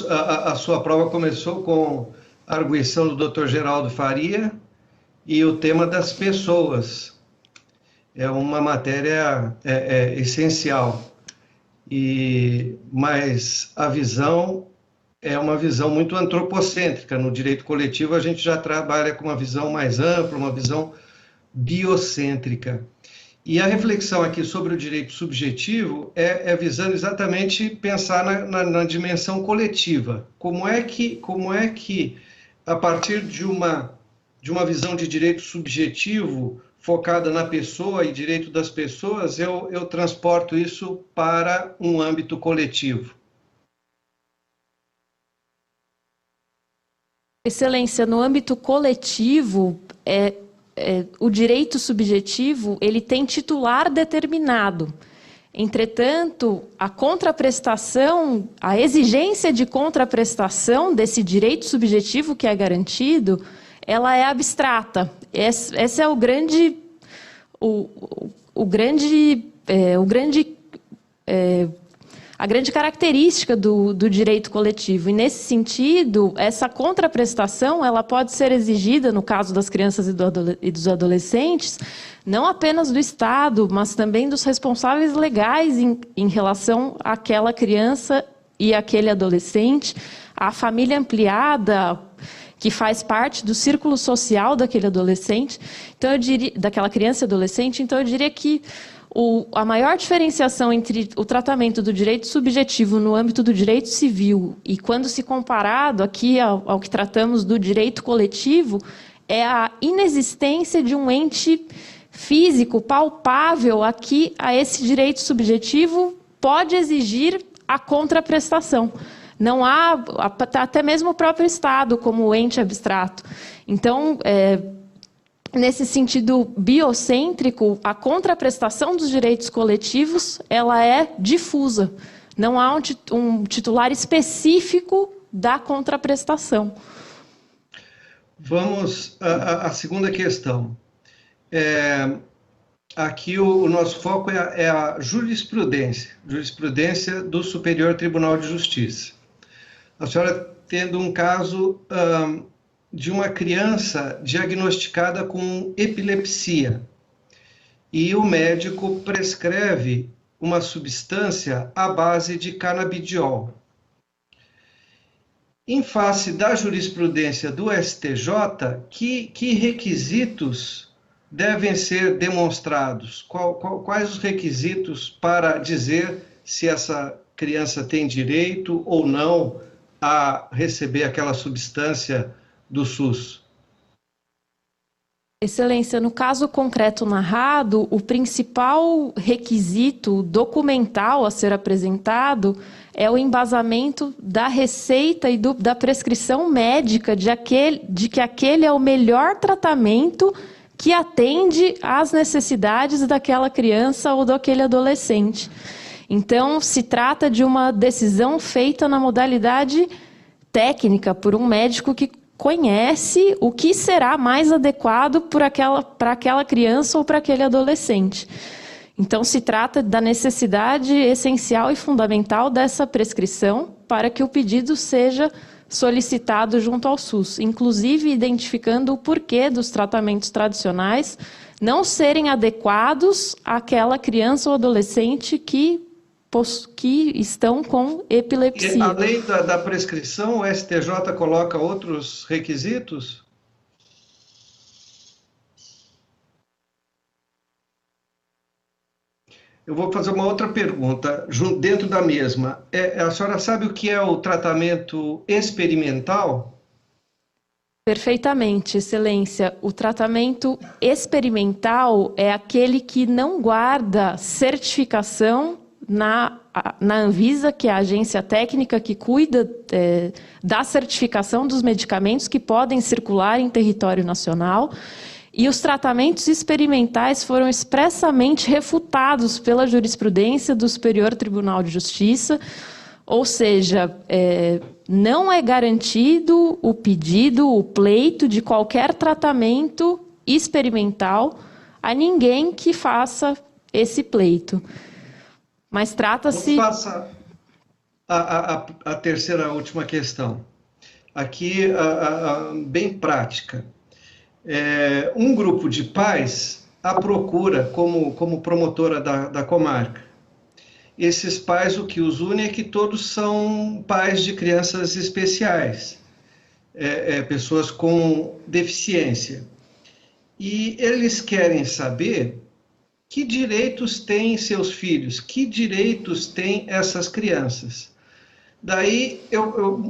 A sua prova começou com a arguição do Dr. Geraldo Faria e o tema das pessoas. É uma matéria essencial, mas a visão é uma visão muito antropocêntrica. No direito coletivo, a gente já trabalha com uma visão mais ampla, uma visão biocêntrica. E a reflexão aqui sobre o direito subjetivo é visando exatamente pensar na dimensão coletiva. Como é que a partir de uma visão de direito subjetivo focada na pessoa e direito das pessoas, eu transporto isso para um âmbito coletivo? Excelência, no âmbito coletivo, o direito subjetivo ele tem titular determinado. Entretanto, a contraprestação, a exigência de contraprestação desse direito subjetivo que é garantido, ela é abstrata. Esse é a grande característica do direito coletivo. E, nesse sentido, essa contraprestação ela pode ser exigida, no caso das crianças e dos adolescentes, não apenas do Estado, mas também dos responsáveis legais em relação àquela criança e àquele adolescente, à família ampliada, que faz parte do círculo social daquele adolescente, daquela criança e adolescente. Então, eu diria que a maior diferenciação entre o tratamento do direito subjetivo no âmbito do direito civil e quando se comparado aqui ao que tratamos do direito coletivo é a inexistência de um ente físico, palpável, aqui a esse direito subjetivo pode exigir a contraprestação. Não há, até mesmo o próprio Estado como ente abstrato. Então, nesse sentido biocêntrico, a contraprestação dos direitos coletivos ela é difusa. Não há um titular específico da contraprestação. Vamos à segunda questão. Aqui o nosso foco é a jurisprudência do Superior Tribunal de Justiça. A senhora tendo um caso de uma criança diagnosticada com epilepsia e o médico prescreve uma substância à base de canabidiol. Em face da jurisprudência do STJ, que requisitos devem ser demonstrados? Quais os requisitos para dizer se essa criança tem direito ou não a receber aquela substância do SUS? Excelência, no caso concreto narrado, o principal requisito documental a ser apresentado é o embasamento da receita e da prescrição médica de que aquele é o melhor tratamento que atende às necessidades daquela criança ou daquele adolescente. Então, se trata de uma decisão feita na modalidade técnica por um médico que conhece o que será mais adequado para aquela criança ou para aquele adolescente. Então, se trata da necessidade essencial e fundamental dessa prescrição para que o pedido seja solicitado junto ao SUS, inclusive identificando o porquê dos tratamentos tradicionais não serem adequados àquela criança ou adolescente que estão com epilepsia. E, além da prescrição, o STJ coloca outros requisitos? Eu vou fazer uma outra pergunta, dentro da mesma. A senhora sabe o que é o tratamento experimental? Perfeitamente, Excelência. O tratamento experimental é aquele que não guarda certificação na Anvisa, que é a agência técnica que cuida da certificação dos medicamentos que podem circular em território nacional. E os tratamentos experimentais foram expressamente refutados pela jurisprudência do Superior Tribunal de Justiça, ou seja, não é garantido o pedido, o pleito de qualquer tratamento experimental a ninguém que faça esse pleito. Mas trata-se... Vamos passar a terceira, última questão. Aqui, bem prática. Um grupo de pais a procura como promotora da comarca. esses pais, o que os une é que todos são pais de crianças especiais, pessoas com deficiência. E eles querem saber que direitos têm seus filhos, que direitos têm essas crianças. Daí,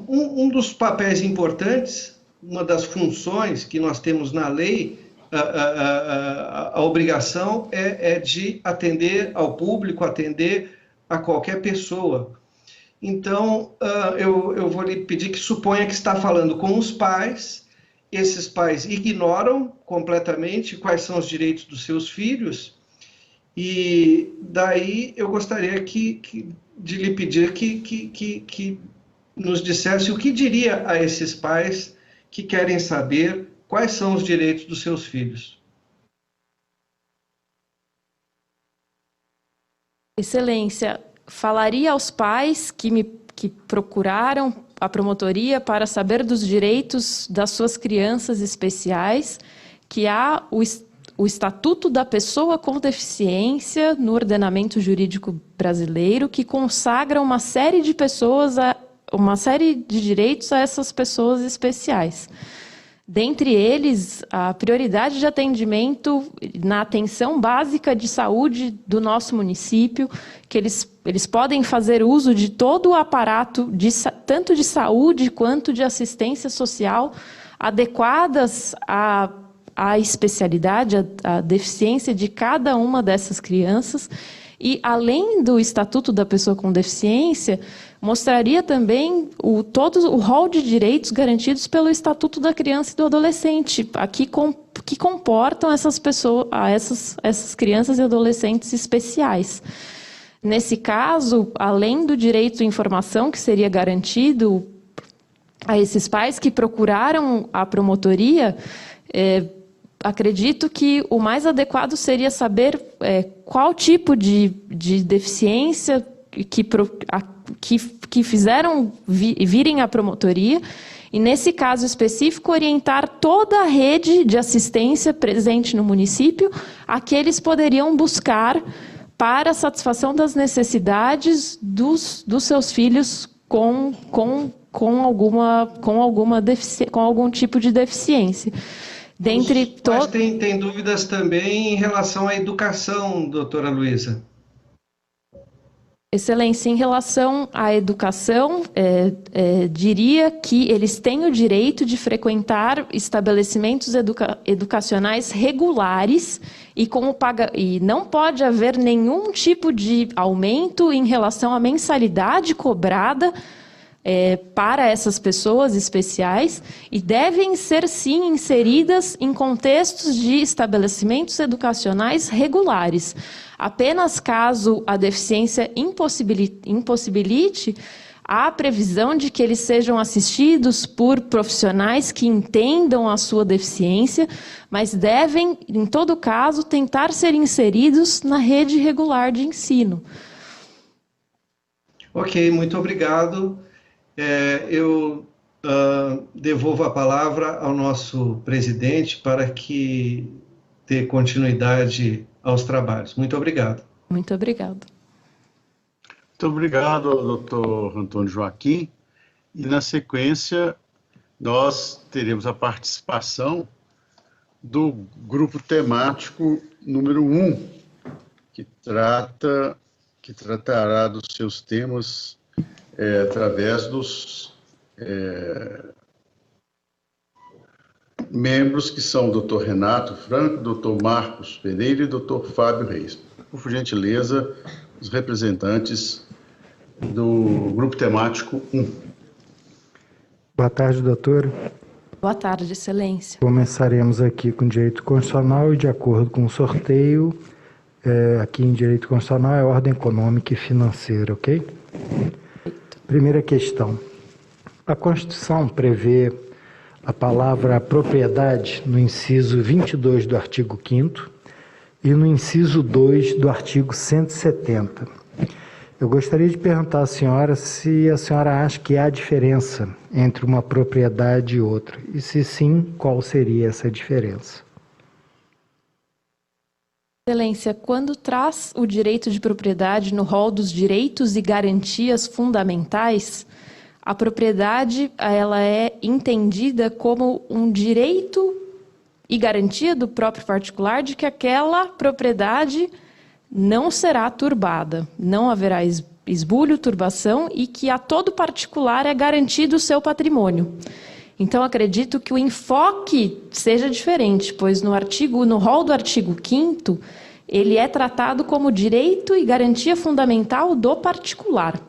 um dos papéis importantes, uma das funções que nós temos na lei, a obrigação é de atender ao público, atender a qualquer pessoa. Então, eu vou lhe pedir que suponha que está falando com os pais, esses pais ignoram completamente quais são os direitos dos seus filhos, e daí eu gostaria de lhe pedir que nos dissesse o que diria a esses pais que querem saber quais são os direitos dos seus filhos. Excelência, falaria aos pais que procuraram a promotoria para saber dos direitos das suas crianças especiais, que há o Estatuto da Pessoa com Deficiência no ordenamento jurídico brasileiro, que consagra uma série de direitos a essas pessoas especiais. Dentre eles, a prioridade de atendimento na atenção básica de saúde do nosso município, que eles podem fazer uso de todo o aparato, tanto de saúde quanto de assistência social, adequadas à especialidade, à deficiência de cada uma dessas crianças. E, além do Estatuto da Pessoa com Deficiência, mostraria também todo o rol de direitos garantidos pelo Estatuto da Criança e do Adolescente, que comportam essas crianças e adolescentes especiais. Nesse caso, além do direito à informação que seria garantido a esses pais que procuraram a promotoria, acredito que o mais adequado seria saber qual tipo de deficiência que fizeram virem à promotoria, e, nesse caso específico, orientar toda a rede de assistência presente no município a que eles poderiam buscar para a satisfação das necessidades dos seus filhos com algum tipo de deficiência. Mas tem dúvidas também em relação à educação, doutora Luísa? Excelência, em relação à educação, diria que eles têm o direito de frequentar estabelecimentos educacionais regulares e não pode haver nenhum tipo de aumento em relação à mensalidade cobrada para essas pessoas especiais, e devem ser, sim, inseridas em contextos de estabelecimentos educacionais regulares. Apenas caso a deficiência impossibilite, há a previsão de que eles sejam assistidos por profissionais que entendam a sua deficiência, mas devem, em todo caso, tentar ser inseridos na rede regular de ensino. Ok, muito obrigado. Eu devolvo a palavra ao nosso presidente para que dê continuidade aos trabalhos. Muito obrigado. Muito obrigado. Muito obrigado, doutor Antônio Joaquim. E, na sequência, nós teremos a participação do grupo temático número 1, que tratará dos seus temas através dos membros que são o Dr. Renato Franco, Dr. Marcos Pereira e Dr. Fábio Reis. Por gentileza, os representantes do grupo temático 1. Boa tarde, doutora. Boa tarde, excelência. Começaremos aqui com direito constitucional e, de acordo com o sorteio, aqui em direito constitucional é ordem econômica e financeira, ok? Primeira questão. A Constituição prevê a palavra propriedade no inciso 22 do artigo 5º e no inciso 2 do artigo 170. Eu gostaria de perguntar à senhora se a senhora acha que há diferença entre uma propriedade e outra, e se sim, qual seria essa diferença? Excelência, quando traz o direito de propriedade no rol dos direitos e garantias fundamentais, a propriedade ela é entendida como um direito e garantia do próprio particular de que aquela propriedade não será turbada, não haverá esbulho, turbação e que a todo particular é garantido o seu patrimônio. Então, acredito que o enfoque seja diferente, pois no rol do artigo 5º, ele é tratado como direito e garantia fundamental do particular.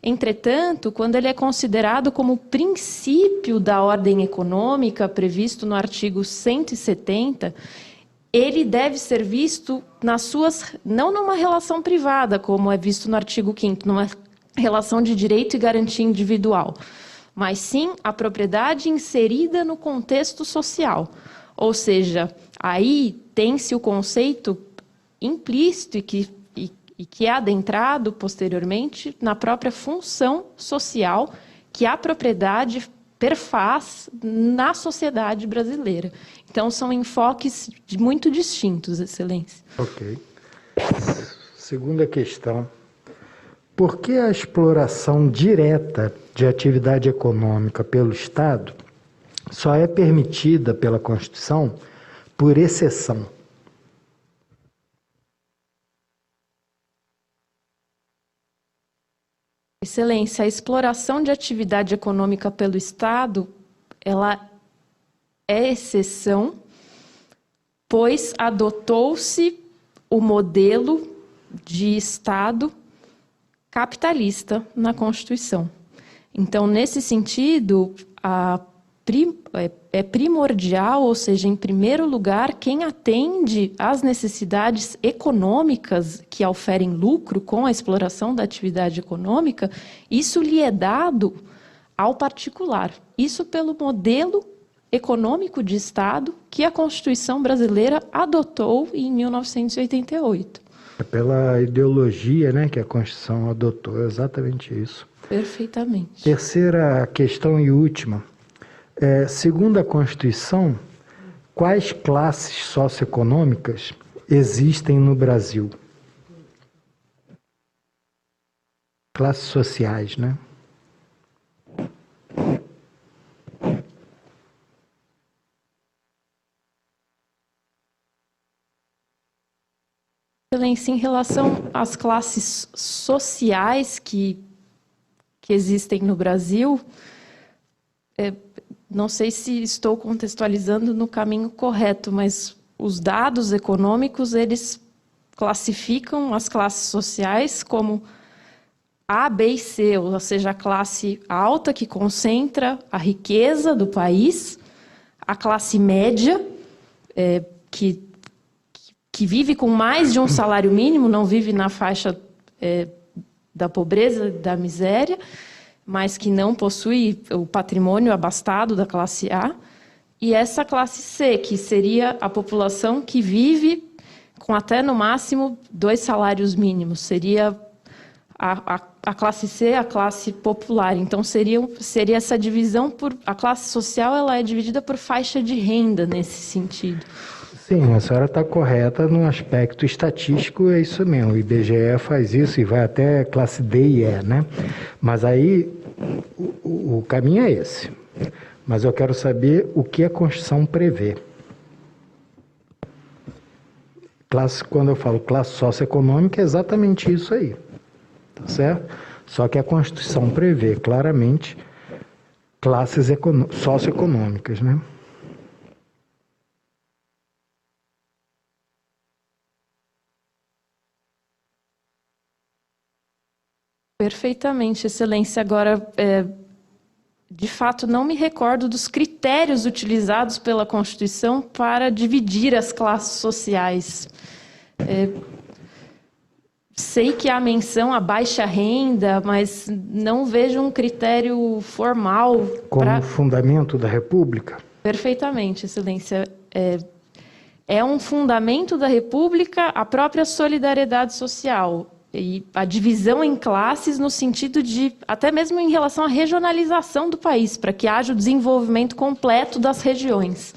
Entretanto, quando ele é considerado como princípio da ordem econômica, previsto no artigo 170, ele deve ser visto não numa relação privada, como é visto no artigo 5º, numa relação de direito e garantia individual, mas sim a propriedade inserida no contexto social. Ou seja, aí tem-se o conceito implícito e que é adentrado posteriormente na própria função social que a propriedade perfaz na sociedade brasileira. Então, são enfoques muito distintos, Excelência. Ok. Segunda questão. Por que a exploração direta de atividade econômica pelo Estado só é permitida pela Constituição por exceção? Excelência, a exploração de atividade econômica pelo Estado, ela é exceção, pois adotou-se o modelo de Estado capitalista na Constituição. Então, nesse sentido, é primordial, ou seja, em primeiro lugar, quem atende às necessidades econômicas que oferem lucro com a exploração da atividade econômica, isso lhe é dado ao particular. Isso pelo modelo econômico de Estado que a Constituição brasileira adotou em 1988. É pela ideologia, né, que a Constituição adotou, é exatamente isso. Perfeitamente. Terceira questão e última. Segundo a Constituição, quais classes socioeconômicas existem no Brasil? Classes sociais, né? Excelência, em relação às classes sociais que existem no Brasil, não sei se estou contextualizando no caminho correto, mas os dados econômicos, eles classificam as classes sociais como A, B e C, ou seja, a classe alta, que concentra a riqueza do país, a classe média, que vive com mais de um salário mínimo, não vive na faixa da pobreza, da miséria, mas que não possui o patrimônio abastado da classe A, e essa classe C, que seria a população que vive com até, no máximo, 2 salários mínimos. Seria a classe C, a classe popular. Então, seria essa divisão por... A classe social ela é dividida por faixa de renda, nesse sentido. Sim, a senhora está correta no aspecto estatístico, é isso mesmo. O IBGE faz isso e vai até classe D e E, né? Mas aí o caminho é esse. Mas eu quero saber o que a Constituição prevê. Quando eu falo classe socioeconômica, é exatamente isso aí. Tá certo? Só que a Constituição prevê claramente classes socioeconômicas, né? Perfeitamente, Excelência. Agora, de fato, não me recordo dos critérios utilizados pela Constituição para dividir as classes sociais. Sei que há menção à baixa renda, mas não vejo um critério formal. Como fundamento da República? Perfeitamente, Excelência. É um fundamento da República a própria solidariedade social. E a divisão em classes no sentido de, até mesmo em relação à regionalização do país, para que haja o desenvolvimento completo das regiões.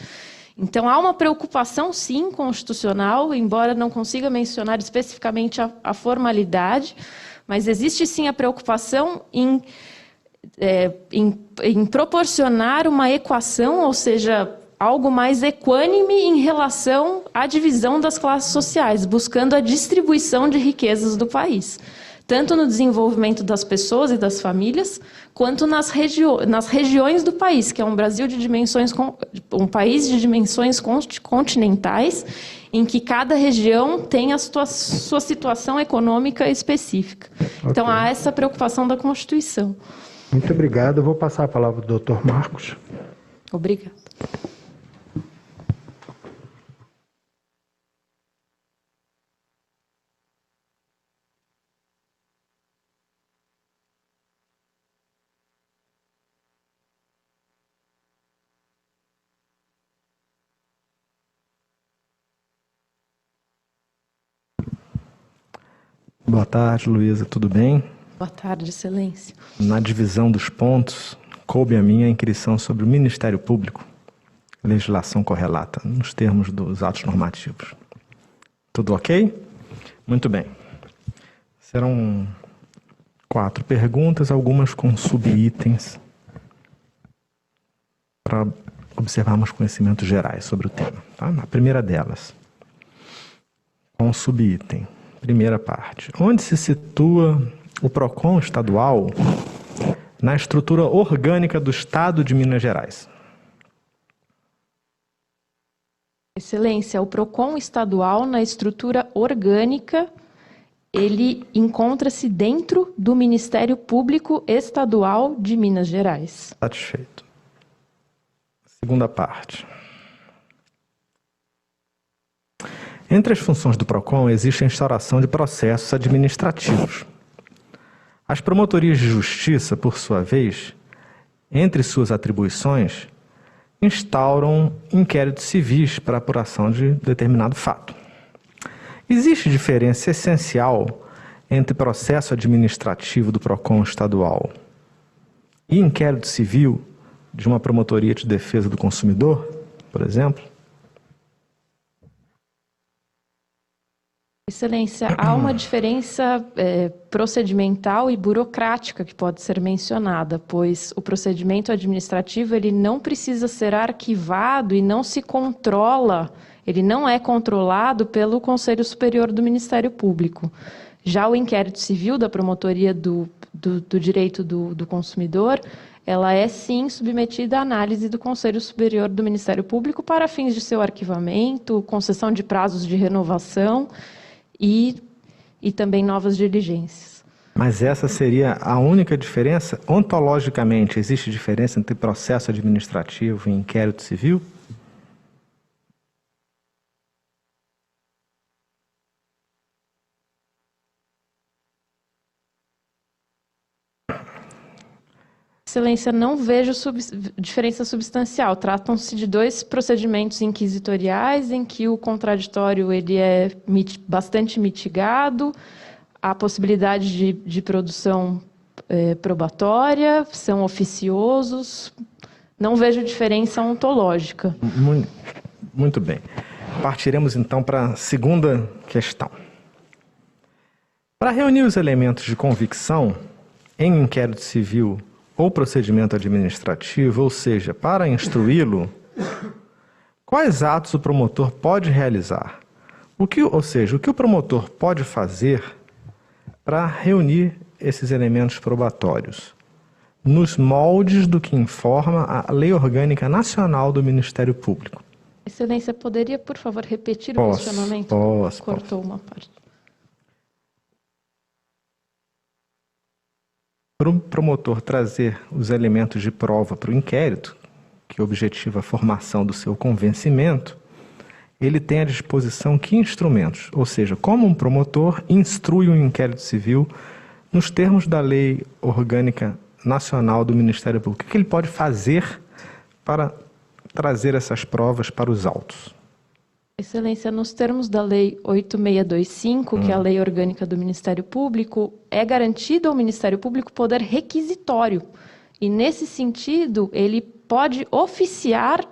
Então, há uma preocupação, sim, constitucional, embora não consiga mencionar especificamente a formalidade, mas existe, sim, a preocupação em proporcionar uma equação, ou seja, algo mais equânime em relação à divisão das classes sociais, buscando a distribuição de riquezas do país, tanto no desenvolvimento das pessoas e das famílias, quanto nas regiões do país, que é um país de dimensões continentais, em que cada região tem a sua situação econômica específica. Okay. Então, há essa preocupação da Constituição. Muito obrigado. Eu vou passar a palavra para o Dr. Marcos. Obrigada. Boa tarde, Luísa. Tudo bem? Boa tarde, Excelência. Na divisão dos pontos, coube a mim a inquirição sobre o Ministério Público, legislação correlata, nos termos dos atos normativos. Tudo ok? Muito bem. Serão 4 perguntas, algumas com subitens, para observarmos conhecimentos gerais sobre o tema. Tá? A primeira delas, com subitem. Primeira parte. Onde se situa o PROCON estadual na estrutura orgânica do Estado de Minas Gerais? Excelência, o PROCON estadual na estrutura orgânica, ele encontra-se dentro do Ministério Público Estadual de Minas Gerais. Satisfeito. Segunda parte. Entre as funções do PROCON existe a instauração de processos administrativos. As promotorias de justiça, por sua vez, entre suas atribuições, instauram inquéritos civis para apuração de determinado fato. Existe diferença essencial entre processo administrativo do PROCON estadual e inquérito civil de uma promotoria de defesa do consumidor, por exemplo? Excelência, há uma diferença procedimental e burocrática que pode ser mencionada, pois o procedimento administrativo ele não precisa ser arquivado e não se controla, ele não é controlado pelo Conselho Superior do Ministério Público. Já o inquérito civil da Promotoria do Direito do Consumidor, ela é sim submetida à análise do Conselho Superior do Ministério Público para fins de seu arquivamento, concessão de prazos de renovação, e também novas diligências. Mas essa seria a única diferença? Ontologicamente, existe diferença entre processo administrativo e inquérito civil? Excelência, não vejo diferença substancial. Tratam-se de 2 procedimentos inquisitoriais em que o contraditório ele é bastante mitigado, há possibilidade de produção probatória, são oficiosos. Não vejo diferença ontológica. Muito bem. Partiremos então para a segunda questão. Para reunir os elementos de convicção em inquérito civil ou procedimento administrativo, ou seja, para instruí-lo, quais atos o promotor pode realizar? O que o promotor pode fazer para reunir esses elementos probatórios, nos moldes do que informa a Lei Orgânica Nacional do Ministério Público? Excelência, poderia, por favor, repetir o questionamento? Cortou uma parte. Para o promotor trazer os elementos de prova para o inquérito, que objetiva a formação do seu convencimento, ele tem à disposição que instrumentos? Ou seja, como um promotor instrui um inquérito civil nos termos da Lei Orgânica Nacional do Ministério Público? O que ele pode fazer para trazer essas provas para os autos? Excelência, nos termos da Lei 8625, que é a Lei Orgânica do Ministério Público, é garantido ao Ministério Público poder requisitório. E, nesse sentido, ele pode oficiar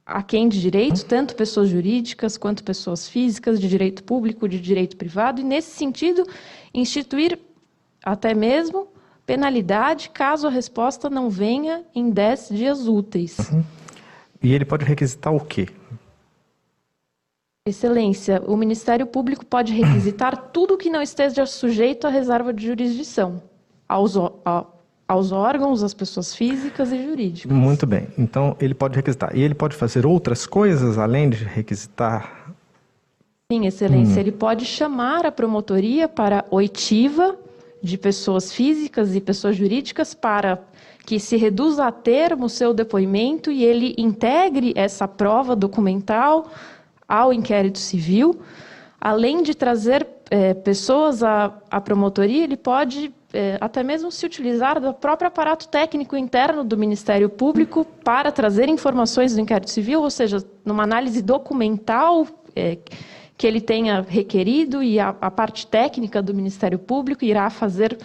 a quem de direito, tanto pessoas jurídicas quanto pessoas físicas, de direito público, de direito privado, e, nesse sentido, instituir até mesmo penalidade caso a resposta não venha em 10 dias úteis. E ele pode requisitar o quê? Excelência, o Ministério Público pode requisitar tudo que não esteja sujeito à reserva de jurisdição, aos órgãos, às pessoas físicas e jurídicas. Muito bem. Então, ele pode requisitar. E ele pode fazer outras coisas além de requisitar? Sim, Excelência. Ele pode chamar a promotoria para oitiva de pessoas físicas e pessoas jurídicas para que se reduza a termo o seu depoimento e ele integre essa prova documental ao inquérito civil. Além de trazer pessoas à promotoria, ele pode até mesmo se utilizar do próprio aparato técnico interno do Ministério Público para trazer informações do inquérito civil, ou seja, numa análise documental que ele tenha requerido, e a parte técnica do Ministério Público irá fazer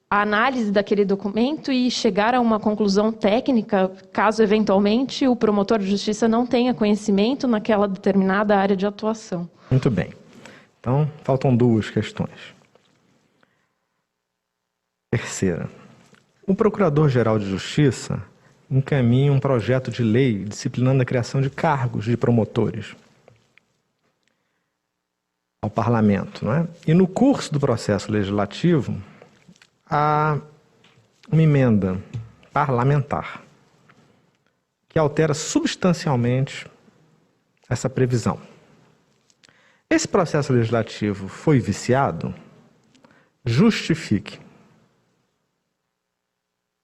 a análise daquele documento e chegar a uma conclusão técnica, caso eventualmente o promotor de justiça não tenha conhecimento naquela determinada área de atuação. Muito bem. Então, faltam duas questões. Terceira, o Procurador-Geral de Justiça encaminha um projeto de lei disciplinando a criação de cargos de promotores ao Parlamento, não é? E no curso do processo legislativo, há uma emenda parlamentar que altera substancialmente essa previsão. Esse processo legislativo foi viciado? Justifique.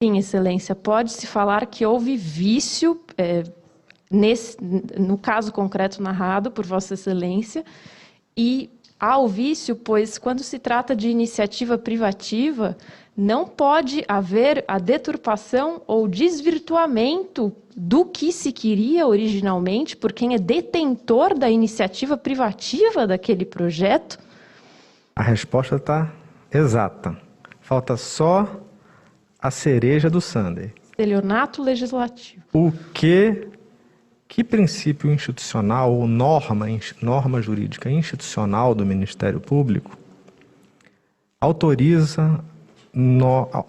Sim, Excelência, pode-se falar que houve vício, no caso concreto narrado por Vossa Excelência, e há o vício, pois quando se trata de iniciativa privativa, não pode haver a deturpação ou desvirtuamento do que se queria originalmente por quem é detentor da iniciativa privativa daquele projeto. A resposta está exata. Falta só a cereja do sundae. Estelionato legislativo. Que princípio institucional ou norma jurídica institucional do Ministério Público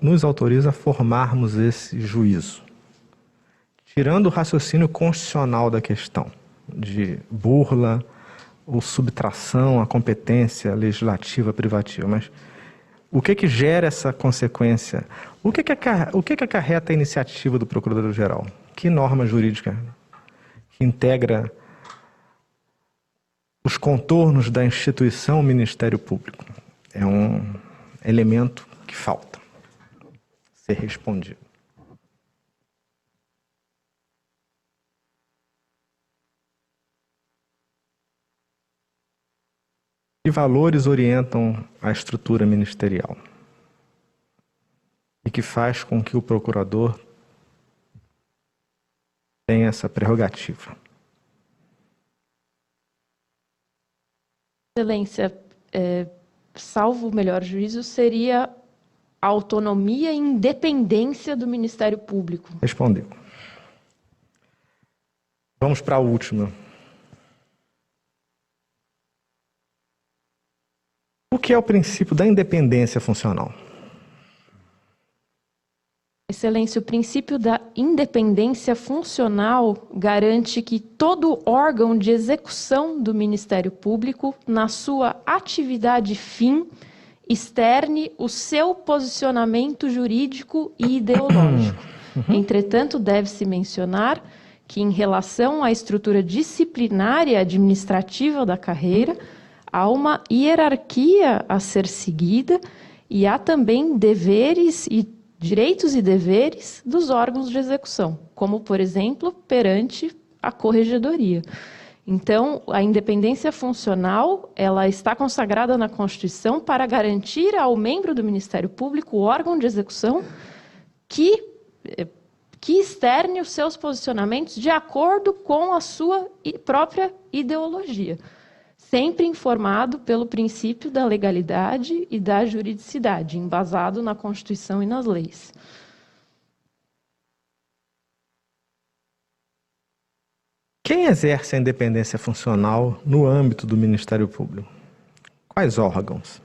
nos autoriza a formarmos esse juízo? Tirando o raciocínio constitucional da questão, de burla ou subtração à competência legislativa privativa, mas o que gera essa consequência? O que acarreta a iniciativa do Procurador-Geral? Que norma jurídica que integra os contornos da instituição Ministério Público? É um elemento que falta ser respondido. Que valores orientam a estrutura ministerial? E que faz com que o procurador tenha essa prerrogativa? Excelência, salvo o melhor juízo, seria a autonomia e independência do Ministério Público. Respondeu. Vamos para a última. O que é o princípio da independência funcional? Excelência, o princípio da independência funcional garante que todo órgão de execução do Ministério Público, na sua atividade fim, externe o seu posicionamento jurídico e ideológico. Entretanto, deve-se mencionar que, em relação à estrutura disciplinária administrativa da carreira, há uma hierarquia a ser seguida e há também direitos e deveres dos órgãos de execução, como, por exemplo, perante a corregedoria. Então, a independência funcional, ela está consagrada na Constituição para garantir ao membro do Ministério Público, o órgão de execução, que externe os seus posicionamentos de acordo com a sua própria ideologia, sempre informado pelo princípio da legalidade e da juridicidade, embasado na Constituição e nas leis. Quem exerce a independência funcional no âmbito do Ministério Público? Quais órgãos?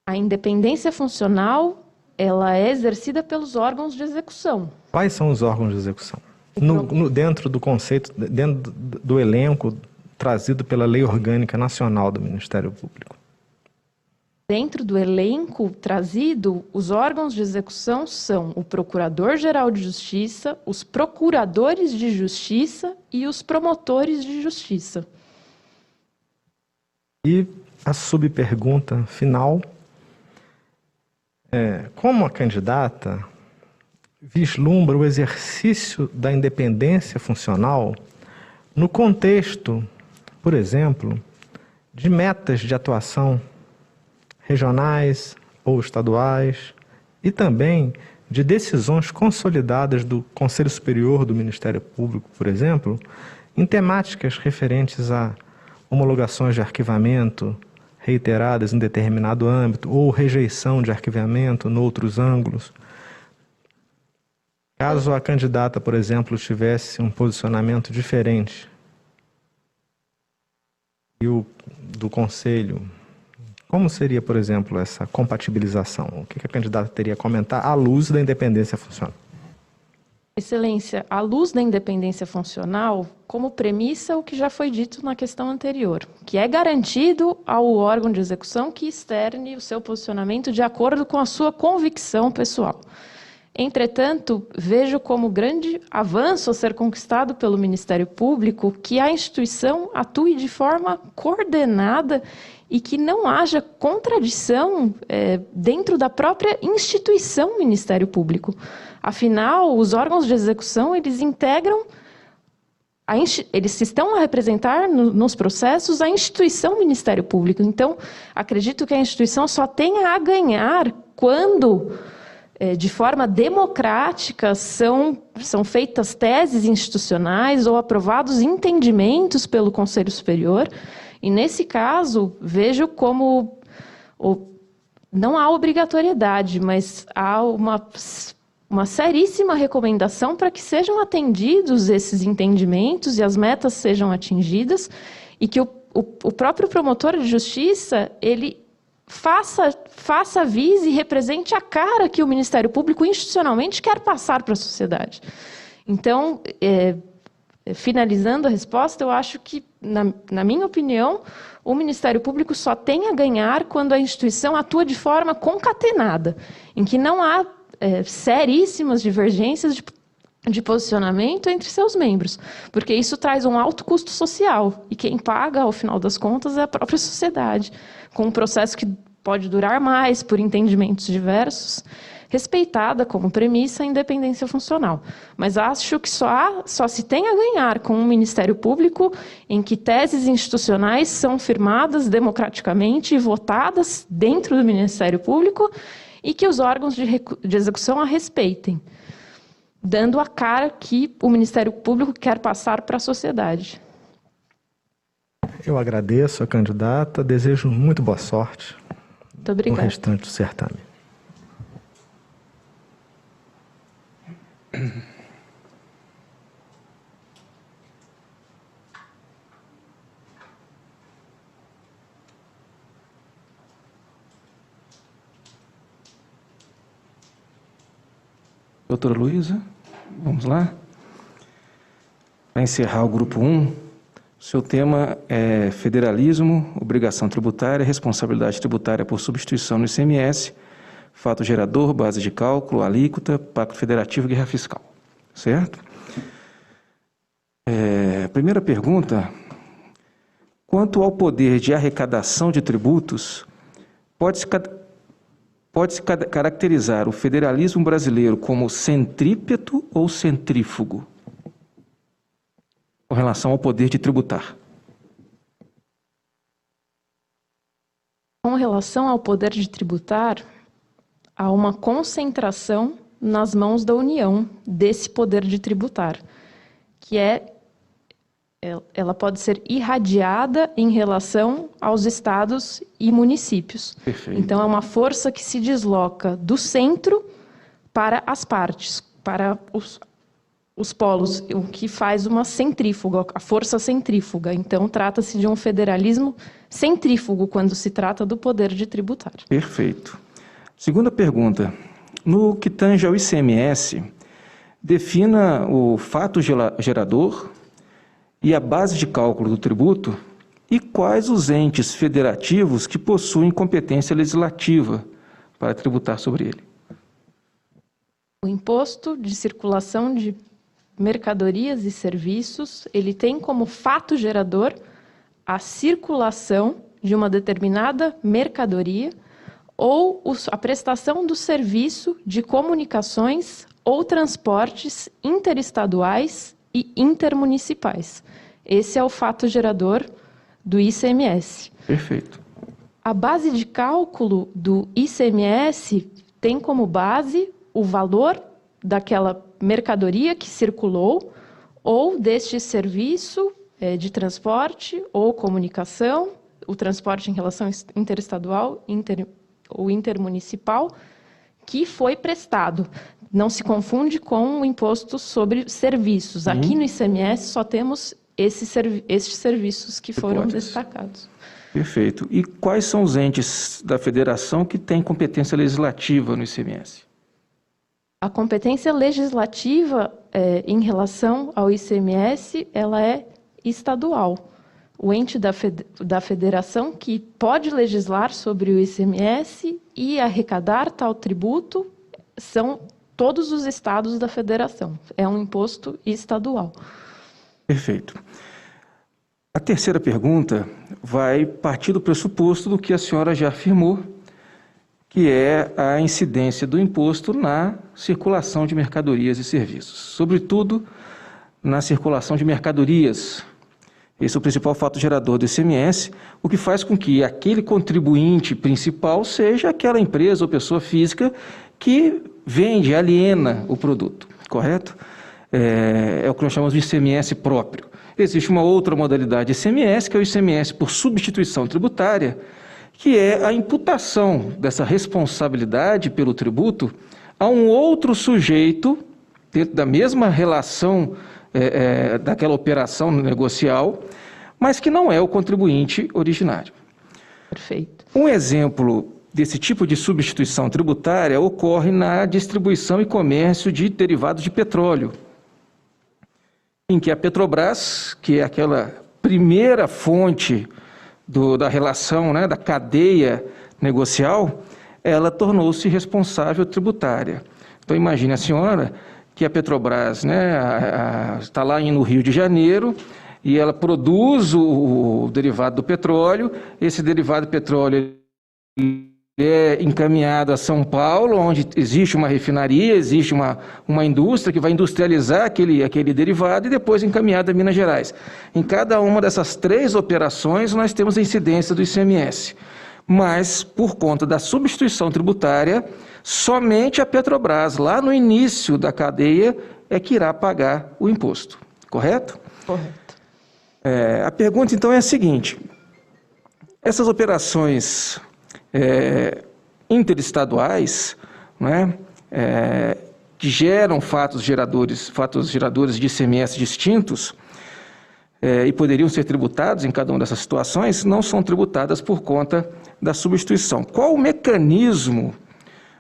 A independência funcional, ela é exercida pelos órgãos de execução. Quais são os órgãos de execução? Dentro do conceito, dentro do elenco trazido pela Lei Orgânica Nacional do Ministério Público. Dentro do elenco trazido, os órgãos de execução são o Procurador-Geral de Justiça, os Procuradores de Justiça e os Promotores de Justiça. E a subpergunta final é: como a candidata vislumbra o exercício da independência funcional no contexto, por exemplo, de metas de atuação regionais ou estaduais e também de decisões consolidadas do Conselho Superior do Ministério Público, por exemplo, em temáticas referentes a homologações de arquivamento reiteradas em determinado âmbito ou rejeição de arquivamento em outros ângulos. Caso a candidata, por exemplo, tivesse um posicionamento diferente e o do Conselho, como seria, por exemplo, essa compatibilização? O que a candidata teria a comentar à luz da independência funcional? Excelência, à luz da independência funcional, como premissa o que já foi dito na questão anterior, que é garantido ao órgão de execução que externe o seu posicionamento de acordo com a sua convicção pessoal. Entretanto, vejo como grande avanço a ser conquistado pelo Ministério Público que a instituição atue de forma coordenada e que não haja contradição dentro da própria instituição Ministério Público. Afinal, os órgãos de execução, eles integram, eles estão a representar nos processos a instituição Ministério Público. Então, acredito que a instituição só tenha a ganhar quando, de forma democrática, são feitas teses institucionais ou aprovados entendimentos pelo Conselho Superior. E, nesse caso, vejo como não há obrigatoriedade, mas há uma seríssima recomendação para que sejam atendidos esses entendimentos e as metas sejam atingidas e que o próprio promotor de justiça, ele faça, vise e represente a cara que o Ministério Público institucionalmente quer passar para a sociedade. Então, finalizando a resposta, eu acho que, na minha opinião, o Ministério Público só tem a ganhar quando a instituição atua de forma concatenada, em que não há seríssimas divergências de posicionamento entre seus membros, porque isso traz um alto custo social, e quem paga, ao final das contas, é a própria sociedade, com um processo que pode durar mais por entendimentos diversos, respeitada como premissa a independência funcional. Mas acho que só se tem a ganhar com um Ministério Público em que teses institucionais são firmadas democraticamente e votadas dentro do Ministério Público e que os órgãos de execução a respeitem, dando a cara que o Ministério Público quer passar para a sociedade. Eu agradeço a candidata, desejo muito boa sorte Muito obrigada. no restante do certame. Doutora Luísa, vamos lá. Para encerrar o grupo 1, o seu tema é federalismo, obrigação tributária, responsabilidade tributária por substituição no ICMS, fato gerador, base de cálculo, alíquota, pacto federativo e guerra fiscal. Certo? Primeira pergunta: quanto ao poder de arrecadação de tributos, pode-se caracterizar o federalismo brasileiro como centrípeto ou centrífugo com relação ao poder de tributar? Com relação ao poder de tributar, há uma concentração nas mãos da União desse poder de tributar, que ela pode ser irradiada em relação aos estados e municípios. Perfeito. Então, é uma força que se desloca do centro para as partes, para os polos, o que faz uma centrífuga, a força centrífuga. Então, trata-se de um federalismo centrífugo quando se trata do poder de tributar. Perfeito. Segunda pergunta. No que tange ao ICMS, defina o fato gerador e a base de cálculo do tributo e quais os entes federativos que possuem competência legislativa para tributar sobre ele. O imposto de circulação de mercadorias e serviços, ele tem como fato gerador a circulação de uma determinada mercadoria ou a prestação do serviço de comunicações ou transportes interestaduais e intermunicipais. Esse é o fato gerador do ICMS. Perfeito. A base de cálculo do ICMS tem como base o valor daquela mercadoria que circulou ou deste serviço de transporte ou comunicação, o transporte em relação interestadual ou intermunicipal, que foi prestado. Não se confunde com o imposto sobre serviços. Aqui no ICMS só temos estes serviços que foram destacados. Perfeito. E quais são os entes da federação que têm competência legislativa no ICMS? A competência legislativa em relação ao ICMS, ela é estadual. O ente da federação que pode legislar sobre o ICMS e arrecadar tal tributo são todos os estados da federação. É um imposto estadual. Perfeito. A terceira pergunta vai partir do pressuposto do que a senhora já afirmou, que é a incidência do imposto na circulação de mercadorias e serviços, sobretudo na circulação de mercadorias. Esse é o principal fato gerador do ICMS, o que faz com que aquele contribuinte principal seja aquela empresa ou pessoa física que vende, aliena o produto, correto? É o que nós chamamos de ICMS próprio. Existe uma outra modalidade de ICMS, que é o ICMS por substituição tributária, que é a imputação dessa responsabilidade pelo tributo a um outro sujeito, dentro da mesma relação daquela operação negocial, mas que não é o contribuinte originário. Perfeito. Um exemplo desse tipo de substituição tributária ocorre na distribuição e comércio de derivados de petróleo, em que a Petrobras, que é aquela primeira fonte da relação, da cadeia negocial, ela tornou-se responsável tributária. Então, imagine a senhora que a Petrobras está lá no Rio de Janeiro e ela produz o derivado do petróleo, esse derivado do petróleo é encaminhado a São Paulo, onde existe uma refinaria, existe uma indústria que vai industrializar aquele derivado e depois encaminhado a Minas Gerais. Em cada uma dessas três operações, nós temos a incidência do ICMS. Mas, por conta da substituição tributária, somente a Petrobras, lá no início da cadeia, é que irá pagar o imposto. Correto? Correto. A pergunta, então, é a seguinte. Essas operações interestaduais, que geram fatos geradores de ICMS distintos e poderiam ser tributados em cada uma dessas situações, não são tributadas por conta da substituição. Qual o mecanismo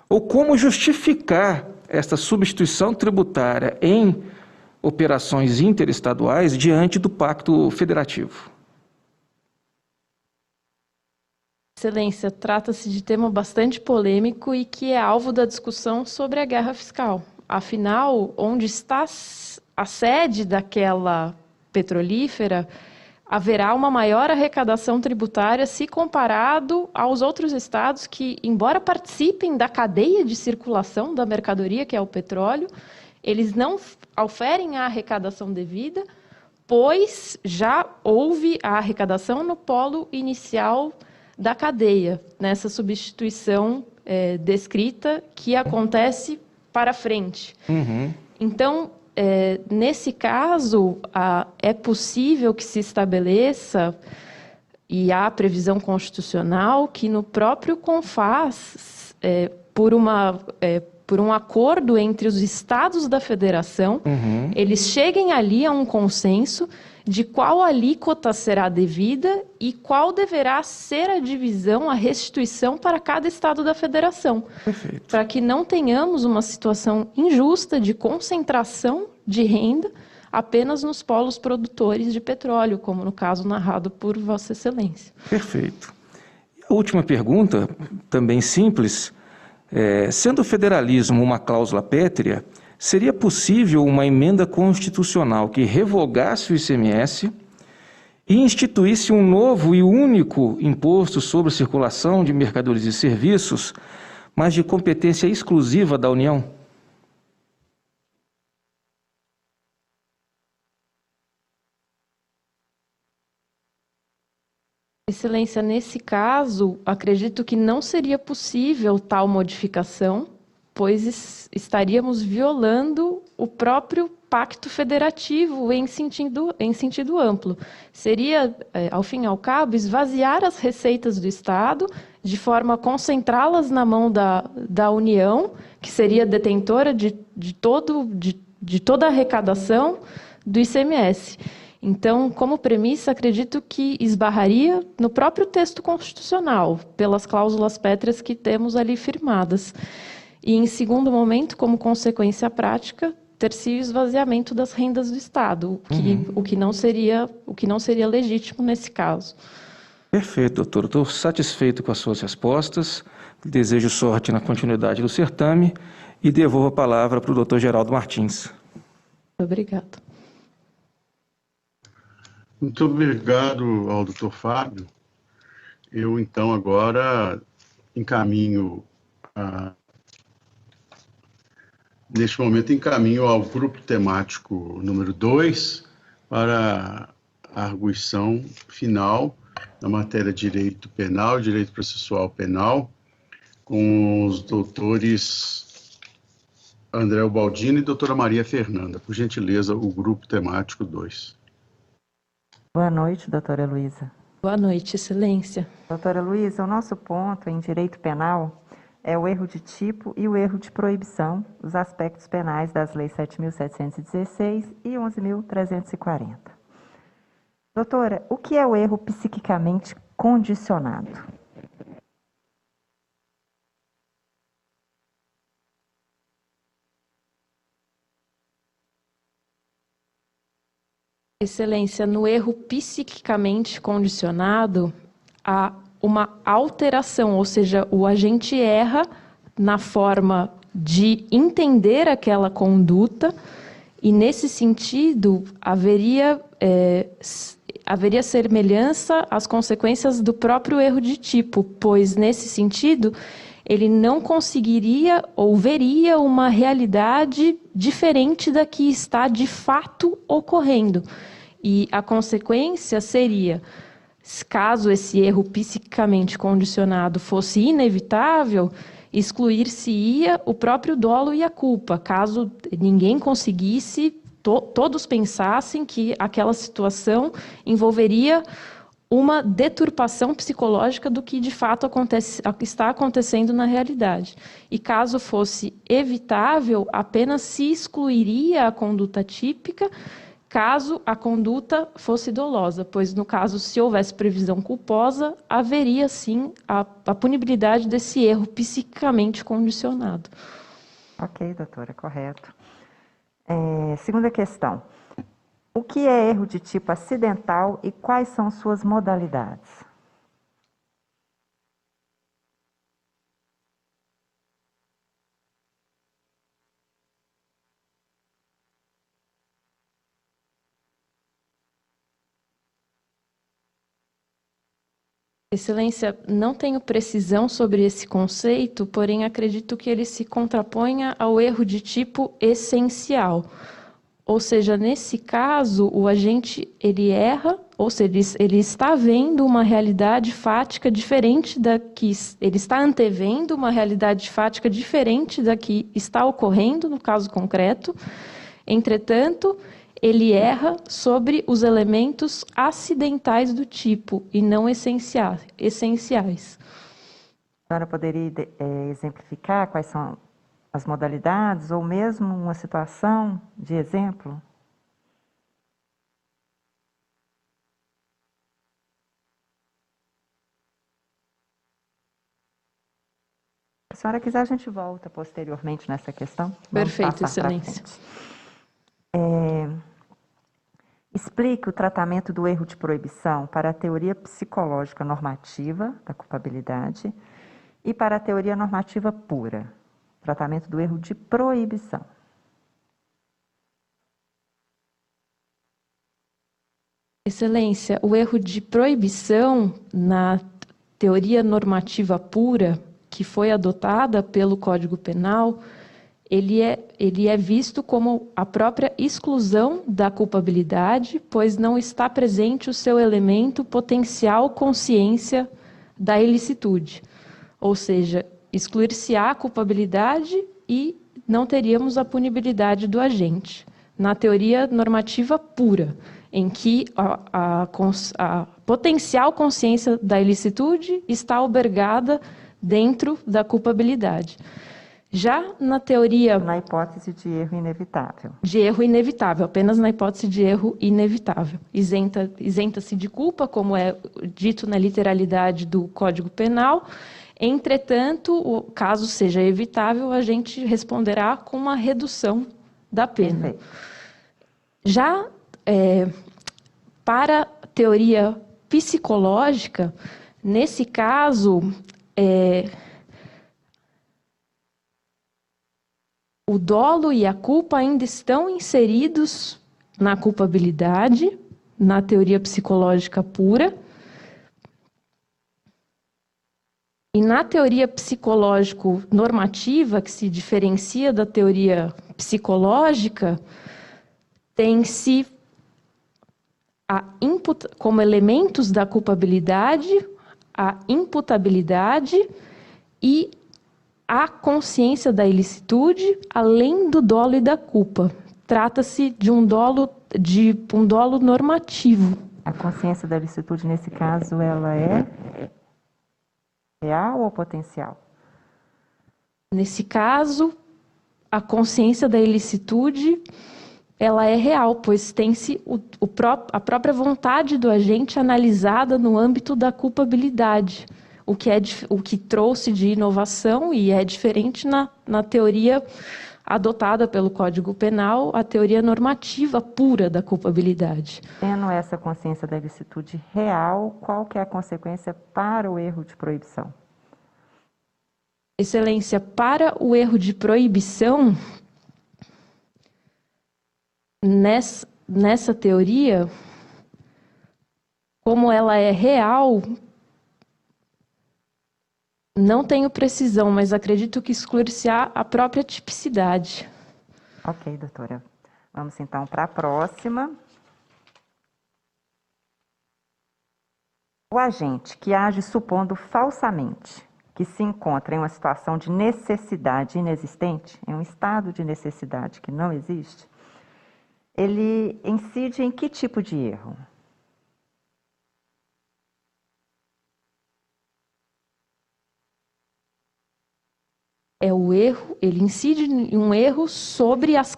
ou como justificar esta substituição tributária em operações interestaduais diante do Pacto Federativo? Excelência, trata-se de tema bastante polêmico e que é alvo da discussão sobre a guerra fiscal. Afinal, onde está a sede daquela petrolífera, haverá uma maior arrecadação tributária se comparado aos outros estados que, embora participem da cadeia de circulação da mercadoria, que é o petróleo, eles não oferem a arrecadação devida, pois já houve a arrecadação no polo inicial da cadeia, nessa substituição descrita que acontece para frente. Uhum. Então, nesse caso, é possível que se estabeleça, e há previsão por um acordo entre os estados da federação, eles cheguem ali a um consenso de qual alíquota será devida e qual deverá ser a divisão, a restituição para cada estado da federação. Para que não tenhamos uma situação injusta de concentração de renda apenas nos polos produtores de petróleo, como no caso narrado por Vossa Excelência. Perfeito. A última pergunta, também simples, sendo o federalismo uma cláusula pétrea, seria possível uma emenda constitucional que revogasse o ICMS e instituísse um novo e único imposto sobre circulação de mercadorias e serviços, mas de competência exclusiva da União? Excelência, nesse caso, acredito que não seria possível tal modificação, pois estaríamos violando o próprio pacto federativo em sentido amplo. Seria, ao fim e ao cabo, esvaziar as receitas do Estado, de forma a concentrá-las na mão da União, que seria detentora de toda a arrecadação do ICMS. Então, como premissa, acredito que esbarraria no próprio texto constitucional, pelas cláusulas pétreas que temos ali firmadas. E, em segundo momento, como consequência prática, ter-se o esvaziamento das rendas do Estado, o que não seria legítimo nesse caso. Perfeito, doutor. Estou satisfeito com as suas respostas. Desejo sorte na continuidade do certame e devolvo a palavra para o doutor Geraldo Martins. Obrigado. Muito obrigado ao doutor Fábio. Eu, então, agora encaminho, neste momento, ao grupo temático número 2 para a arguição final na matéria de direito penal, direito processual penal, com os doutores André Ubaldini e doutora Maria Fernanda. Por gentileza, o grupo temático 2. Boa noite, doutora Luísa. Boa noite, Excelência. Doutora Luísa, o nosso ponto em direito penal é o erro de tipo e o erro de proibição, os aspectos penais das leis 7.716 e 11.340. Doutora, o que é o erro psiquicamente condicionado? Excelência, no erro psiquicamente condicionado, há uma alteração, ou seja, o agente erra na forma de entender aquela conduta e, nesse sentido, haveria semelhança às consequências do próprio erro de tipo, pois, nesse sentido, ele não conseguiria ou veria uma realidade diferente da que está de fato ocorrendo. E a consequência seria, caso esse erro psiquicamente condicionado fosse inevitável, excluir-se-ia o próprio dolo e a culpa, caso ninguém conseguisse, todos pensassem que aquela situação envolveria uma deturpação psicológica do que de fato está acontecendo na realidade. E caso fosse evitável, apenas se excluiria a conduta típica, caso a conduta fosse dolosa, pois no caso, se houvesse previsão culposa, haveria sim a punibilidade desse erro psiquicamente condicionado. Ok, doutora, correto. Segunda questão. O que é erro de tipo acidental e quais são suas modalidades? Excelência, não tenho precisão sobre esse conceito, porém acredito que ele se contraponha ao erro de tipo essencial. Ou seja, nesse caso, o agente ele erra, ou seja, ele está vendo uma realidade fática diferente da que ele está antevendo uma realidade fática diferente da que está ocorrendo no caso concreto. Entretanto, ele erra sobre os elementos acidentais do tipo e não essenciais. A senhora poderia exemplificar quais são as modalidades ou mesmo uma situação de exemplo? Se a senhora quiser, a gente volta posteriormente nessa questão. Perfeito, Excelência. Explique o tratamento do erro de proibição para a teoria psicológica normativa da culpabilidade e para a teoria normativa pura. Tratamento do erro de proibição. Excelência, o erro de proibição na teoria normativa pura, que foi adotada pelo Código Penal, ele é visto como a própria exclusão da culpabilidade, pois não está presente o seu elemento potencial consciência da ilicitude. Ou seja, excluir-se-á a culpabilidade e não teríamos a punibilidade do agente. Na teoria normativa pura, em que a potencial consciência da ilicitude está albergada dentro da culpabilidade. Já na teoria... Na hipótese de erro inevitável. De erro inevitável, apenas na hipótese de erro inevitável. Isenta-se de culpa, como é dito na literalidade do Código Penal. Entretanto, caso seja evitável, a gente responderá com uma redução da pena. Perfeito. Já para a teoria psicológica, nesse caso... o dolo e a culpa ainda estão inseridos na culpabilidade, na teoria psicológica pura. E na teoria psicológico-normativa, que se diferencia da teoria psicológica, tem-se como elementos da culpabilidade a imputabilidade e a consciência da ilicitude, além do dolo e da culpa. Trata-se de um dolo normativo. A consciência da ilicitude, nesse caso, ela é real ou potencial? Nesse caso, a consciência da ilicitude, ela é real, pois tem-se a própria vontade do agente analisada no âmbito da culpabilidade. O que trouxe de inovação e é diferente na teoria adotada pelo Código Penal, a teoria normativa pura da culpabilidade. Tendo essa consciência da ilicitude real, qual que é a consequência para o erro de proibição? Excelência, para o erro de proibição, nessa teoria, como ela é real... Não tenho precisão, mas acredito que excluir-se-á a própria tipicidade. Ok, doutora. Vamos então para a próxima. O agente que age supondo falsamente que se encontra em uma situação de necessidade inexistente, em um estado de necessidade que não existe, ele incide em que tipo de erro? Ele incide em um erro sobre as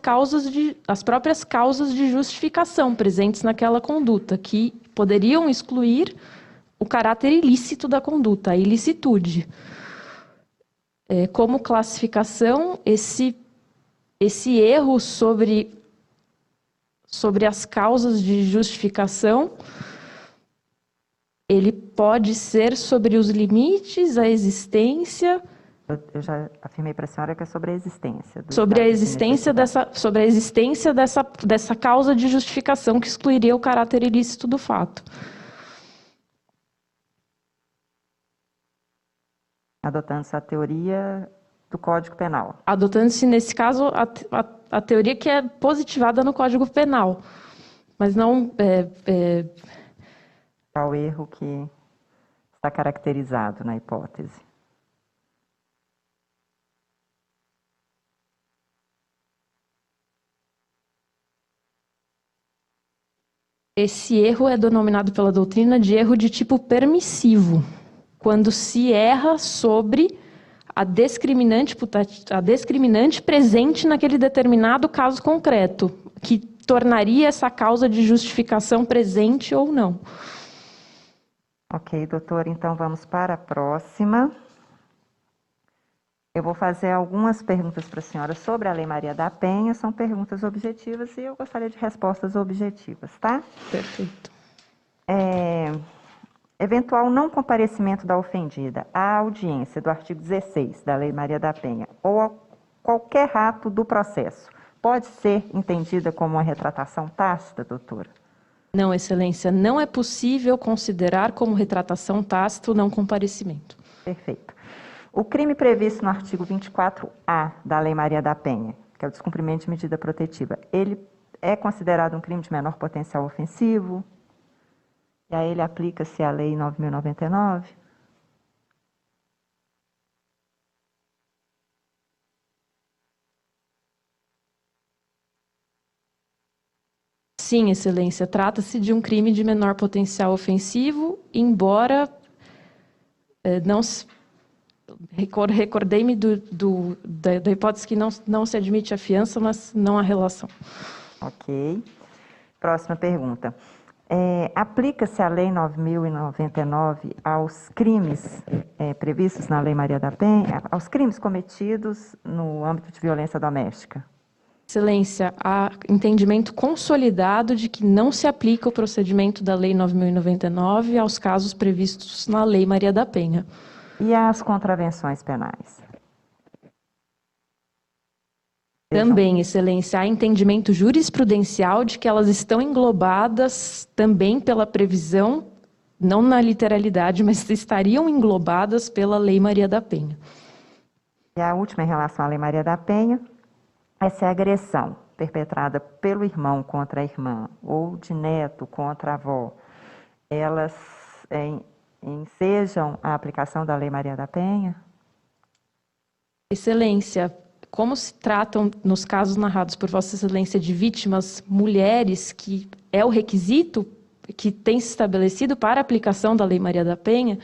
próprias causas de justificação presentes naquela conduta, que poderiam excluir o caráter ilícito da conduta, a ilicitude. Como classificação, esse erro sobre as causas de justificação, ele pode ser sobre os limites, a existência... Eu já afirmei para a senhora que é sobre a existência. Sobre a existência dessa causa de justificação que excluiria o caráter ilícito do fato. Adotando-se a teoria do Código Penal. Adotando-se, nesse caso, a teoria que é positivada no Código Penal. Mas não... Qual erro que está caracterizado na hipótese? Esse erro é denominado pela doutrina de erro de tipo permissivo, quando se erra sobre a discriminante presente naquele determinado caso concreto, que tornaria essa causa de justificação presente ou não. Ok, doutora, então vamos para a próxima. Eu vou fazer algumas perguntas para a senhora sobre a Lei Maria da Penha, são perguntas objetivas e eu gostaria de respostas objetivas, tá? Perfeito. Eventual não comparecimento da ofendida à audiência do artigo 16 da Lei Maria da Penha ou a qualquer ato do processo pode ser entendida como uma retratação tácita, doutora? Não, Excelência, não é possível considerar como retratação tácita o não comparecimento. Perfeito. O crime previsto no artigo 24A da Lei Maria da Penha, que é o descumprimento de medida protetiva, ele é considerado um crime de menor potencial ofensivo? E a ele aplica-se a Lei 9.099? Sim, Excelência, trata-se de um crime de menor potencial ofensivo, embora não se... Recordei-me da hipótese que não se admite a fiança, mas não a relação. Ok. Próxima pergunta. Aplica-se a Lei 9.099 aos crimes previstos na Lei Maria da Penha, aos crimes cometidos no âmbito de violência doméstica? Excelência, há entendimento consolidado de que não se aplica o procedimento da Lei 9.099 aos casos previstos na Lei Maria da Penha. E as contravenções penais? Também, Excelência, há entendimento jurisprudencial de que elas estão englobadas também pela previsão, não na literalidade, mas estariam englobadas pela Lei Maria da Penha. E a última em relação à Lei Maria da Penha, essa é a agressão perpetrada pelo irmão contra a irmã ou de neto contra a avó, elas ensejam a aplicação da Lei Maria da Penha? Excelência, como se tratam, nos casos narrados por Vossa Excelência, de vítimas mulheres, que é o requisito que tem se estabelecido para a aplicação da Lei Maria da Penha,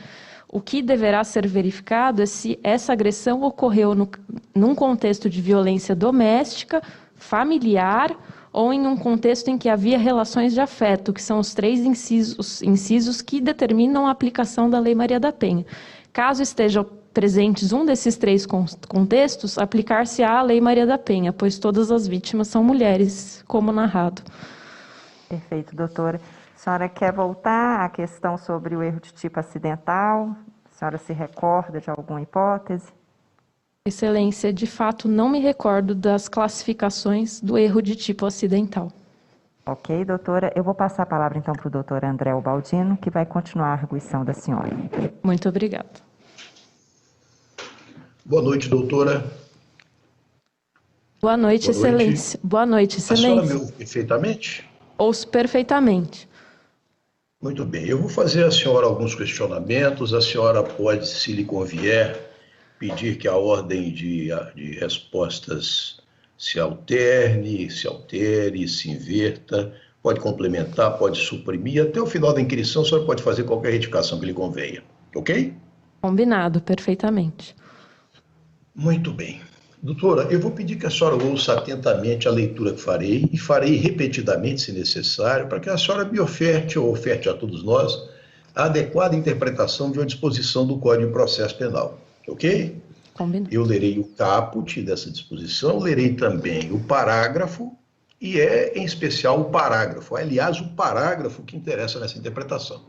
o que deverá ser verificado é se essa agressão ocorreu num contexto de violência doméstica, familiar ou em um contexto em que havia relações de afeto, que são os 3 incisos que determinam a aplicação da Lei Maria da Penha. Caso estejam presentes um desses 3 contextos, aplicar-se-á a Lei Maria da Penha, pois todas as vítimas são mulheres, como narrado. Perfeito, doutora. A senhora quer voltar à questão sobre o erro de tipo acidental? A senhora se recorda de alguma hipótese? Excelência, de fato, não me recordo das classificações do erro de tipo acidental. Ok, doutora. Eu vou passar a palavra, então, para o doutor André Ubaldino, que vai continuar a arguição da senhora. Muito obrigada. Boa noite, doutora. Boa noite, Excelência. Boa noite, Excelência. A senhora me ouve perfeitamente? Ouço perfeitamente. Muito bem. Eu vou fazer à senhora alguns questionamentos. A senhora pode, se lhe convier, pedir que a ordem de respostas se altere, se inverta. Pode complementar, pode suprimir. Até o final da inscrição, a senhora pode fazer qualquer retificação que lhe convenha. Ok? Combinado, perfeitamente. Muito bem. Doutora, eu vou pedir que a senhora ouça atentamente a leitura que farei, e farei repetidamente, se necessário, para que a senhora me oferte, ou oferte a todos nós, a adequada interpretação de uma disposição do Código de Processo Penal. Ok? Combinado. Eu lerei o caput dessa disposição, lerei também o parágrafo, e em especial o parágrafo. Aliás, o parágrafo que interessa nessa interpretação.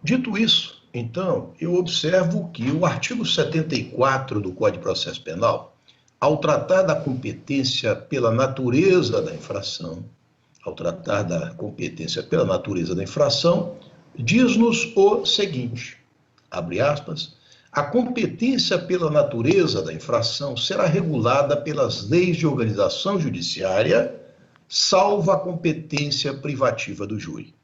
Dito isso, então, eu observo que o artigo 74 do Código de Processo Penal, ao tratar da competência pela natureza da infração, diz-nos o seguinte, abre aspas, a competência pela natureza da infração será regulada pelas leis de organização judiciária, salvo a competência privativa do júri.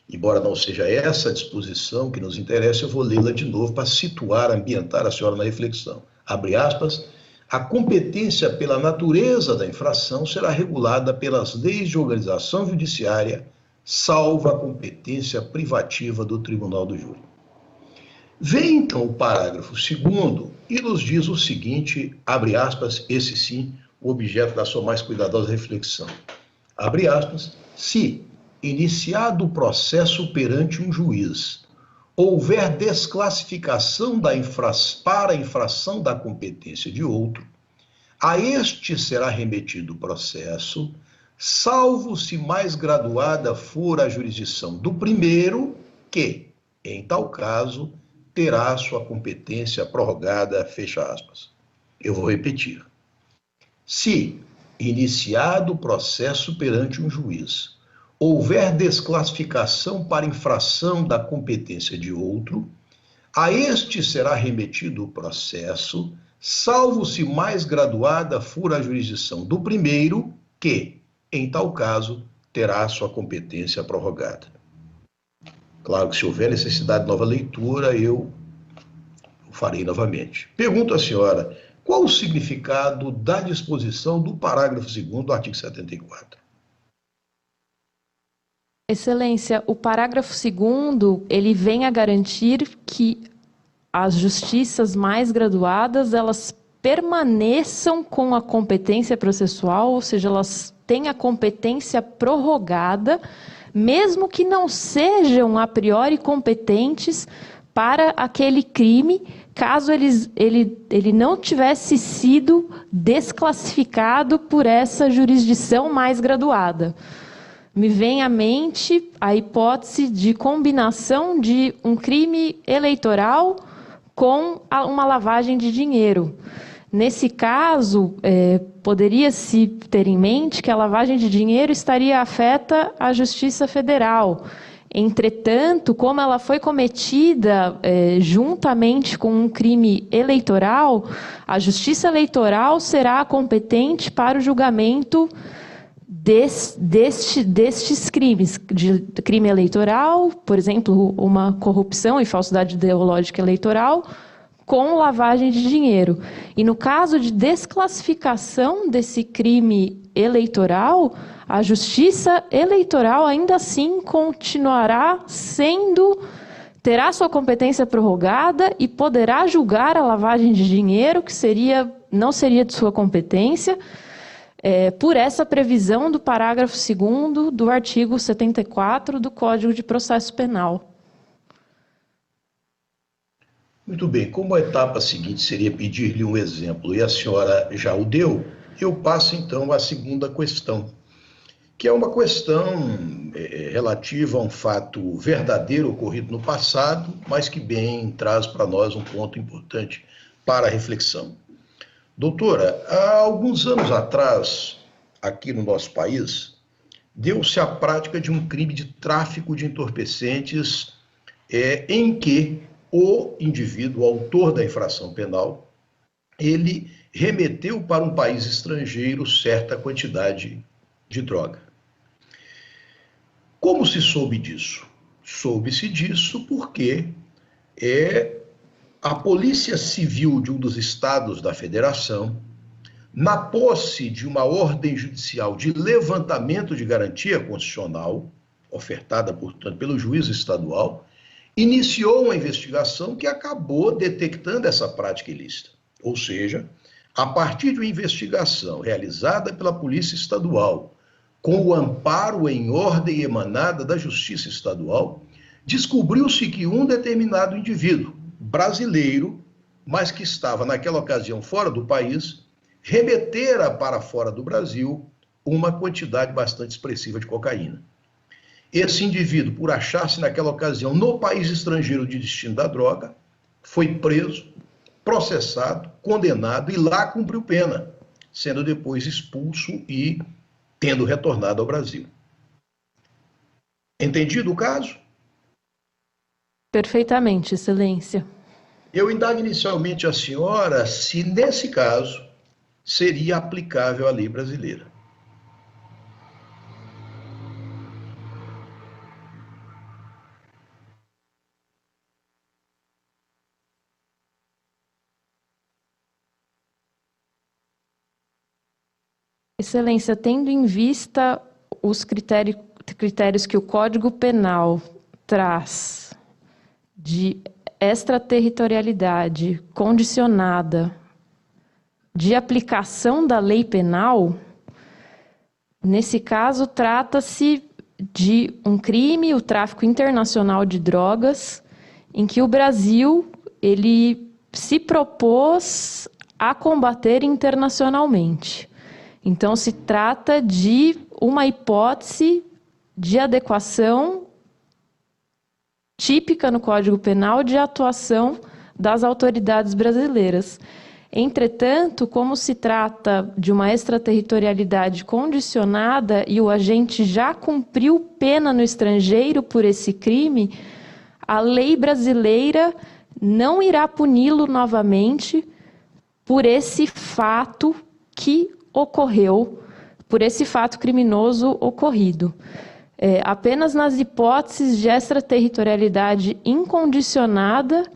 Embora não seja essa a disposição que nos interessa, eu vou lê-la de novo para situar, ambientar a senhora na reflexão. Abre aspas, a competência pela natureza da infração será regulada pelas leis de organização judiciária, salvo a competência privativa do tribunal do júri. Vem então o parágrafo 2º e nos diz o seguinte, abre aspas, esse sim, o objeto da sua mais cuidadosa reflexão. Abre aspas, se, iniciado o processo perante um juiz, houver desclassificação para a infração da competência de outro, a este será remetido o processo, salvo se mais graduada for a jurisdição do primeiro, que, em tal caso, terá sua competência prorrogada, fecha aspas. Eu vou repetir. Se, iniciado o processo perante um juiz, houver desclassificação para infração da competência de outro, a este será remetido o processo, salvo se mais graduada for a jurisdição do primeiro, que, em tal caso, terá sua competência prorrogada. Claro que se houver necessidade de nova leitura, eu farei novamente. Pergunto à senhora, qual o significado da disposição do parágrafo 2º do artigo 74? Excelência, o parágrafo 2º, ele vem a garantir que as justiças mais graduadas, elas permaneçam com a competência processual, ou seja, elas têm a competência prorrogada, mesmo que não sejam a priori competentes para aquele crime, caso ele não tivesse sido desclassificado por essa jurisdição mais graduada. Me vem à mente a hipótese de combinação de um crime eleitoral com uma lavagem de dinheiro. Nesse caso, poderia-se ter em mente que a lavagem de dinheiro estaria afeta à Justiça Federal. Entretanto, como ela foi cometida juntamente com um crime eleitoral, a Justiça Eleitoral será competente para o julgamento destes crimes, de crime eleitoral, por exemplo, uma corrupção e falsidade ideológica eleitoral, com lavagem de dinheiro. E no caso de desclassificação desse crime eleitoral, a Justiça Eleitoral ainda assim terá sua competência prorrogada e poderá julgar a lavagem de dinheiro, que não seria de sua competência, por essa previsão do parágrafo 2º do artigo 74 do Código de Processo Penal. Muito bem, como a etapa seguinte seria pedir-lhe um exemplo e a senhora já o deu, eu passo então à segunda questão, que é uma questão relativa a um fato verdadeiro ocorrido no passado, mas que bem traz para nós um ponto importante para a reflexão. Doutora, há alguns anos atrás, aqui no nosso país, deu-se a prática de um crime de tráfico de entorpecentes em que o indivíduo, autor da infração penal, ele remeteu para um país estrangeiro certa quantidade de droga. Como se soube disso? Soube-se disso porque a Polícia Civil de um dos estados da Federação, na posse de uma ordem judicial de levantamento de garantia constitucional, ofertada, portanto, pelo juiz estadual, iniciou uma investigação que acabou detectando essa prática ilícita. Ou seja, a partir de uma investigação realizada pela Polícia Estadual, com o amparo em ordem emanada da Justiça Estadual, descobriu-se que um determinado indivíduo, brasileiro, mas que estava naquela ocasião fora do país, remetera para fora do Brasil uma quantidade bastante expressiva de cocaína. Esse indivíduo, por achar-se naquela ocasião no país estrangeiro de destino da droga, foi preso, processado, condenado e lá cumpriu pena, sendo depois expulso e tendo retornado ao Brasil. Entendido o caso? Perfeitamente, Excelência. Eu indago inicialmente a senhora se, nesse caso, seria aplicável a lei brasileira. Excelência, tendo em vista os critérios que o Código Penal traz de extraterritorialidade condicionada de aplicação da lei penal, nesse caso trata-se de um crime, o tráfico internacional de drogas, em que o Brasil ele se propôs a combater internacionalmente. Então, se trata de uma hipótese de adequação típica no Código Penal de atuação das autoridades brasileiras. Entretanto, como se trata de uma extraterritorialidade condicionada e o agente já cumpriu pena no estrangeiro por esse crime, a lei brasileira não irá puni-lo novamente por esse fato que ocorreu, por esse fato criminoso ocorrido. Apenas nas hipóteses de extraterritorialidade incondicionada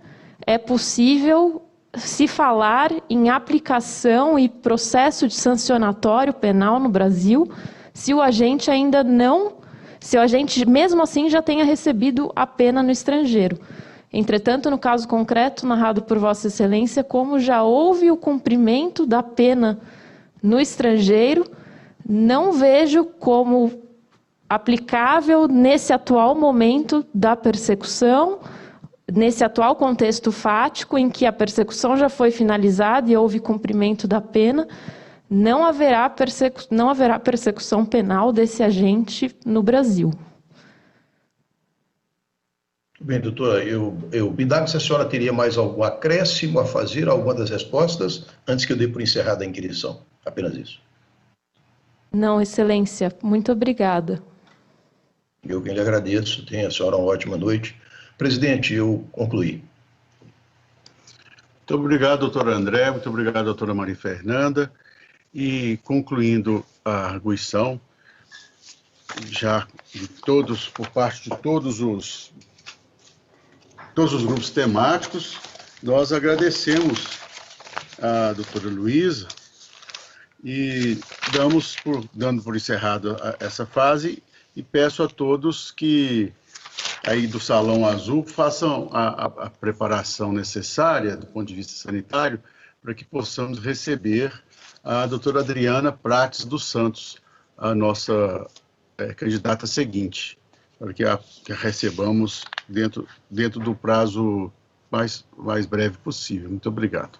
é possível se falar em aplicação e processo de sancionatório penal no Brasil, se o agente ainda não, se o agente mesmo assim já tenha recebido a pena no estrangeiro. Entretanto, no caso concreto narrado por Vossa Excelência, como já houve o cumprimento da pena no estrangeiro, não vejo como aplicável nesse atual momento da persecução, nesse atual contexto fático em que a persecução já foi finalizada e houve cumprimento da pena, não haverá persecução penal desse agente no Brasil. Bem, doutora, eu me dá se a senhora teria mais algum acréscimo a fazer a alguma das respostas antes que eu dê por encerrada a inquirição. Apenas isso. Não, Excelência, muito obrigada. Eu quem lhe agradeço. Tenha a senhora uma ótima noite. Presidente, eu concluí. Muito obrigado, doutora André, muito obrigado, doutora Maria Fernanda. E concluindo a arguição, já de todos, por parte de todos os grupos temáticos, nós agradecemos a doutora Luísa e dando por encerrado essa fase e peço a todos que aí do Salão Azul façam a preparação necessária do ponto de vista sanitário para que possamos receber a doutora Adriana Prates dos Santos, a nossa candidata seguinte, para que a recebamos dentro do prazo mais breve possível. Muito obrigado.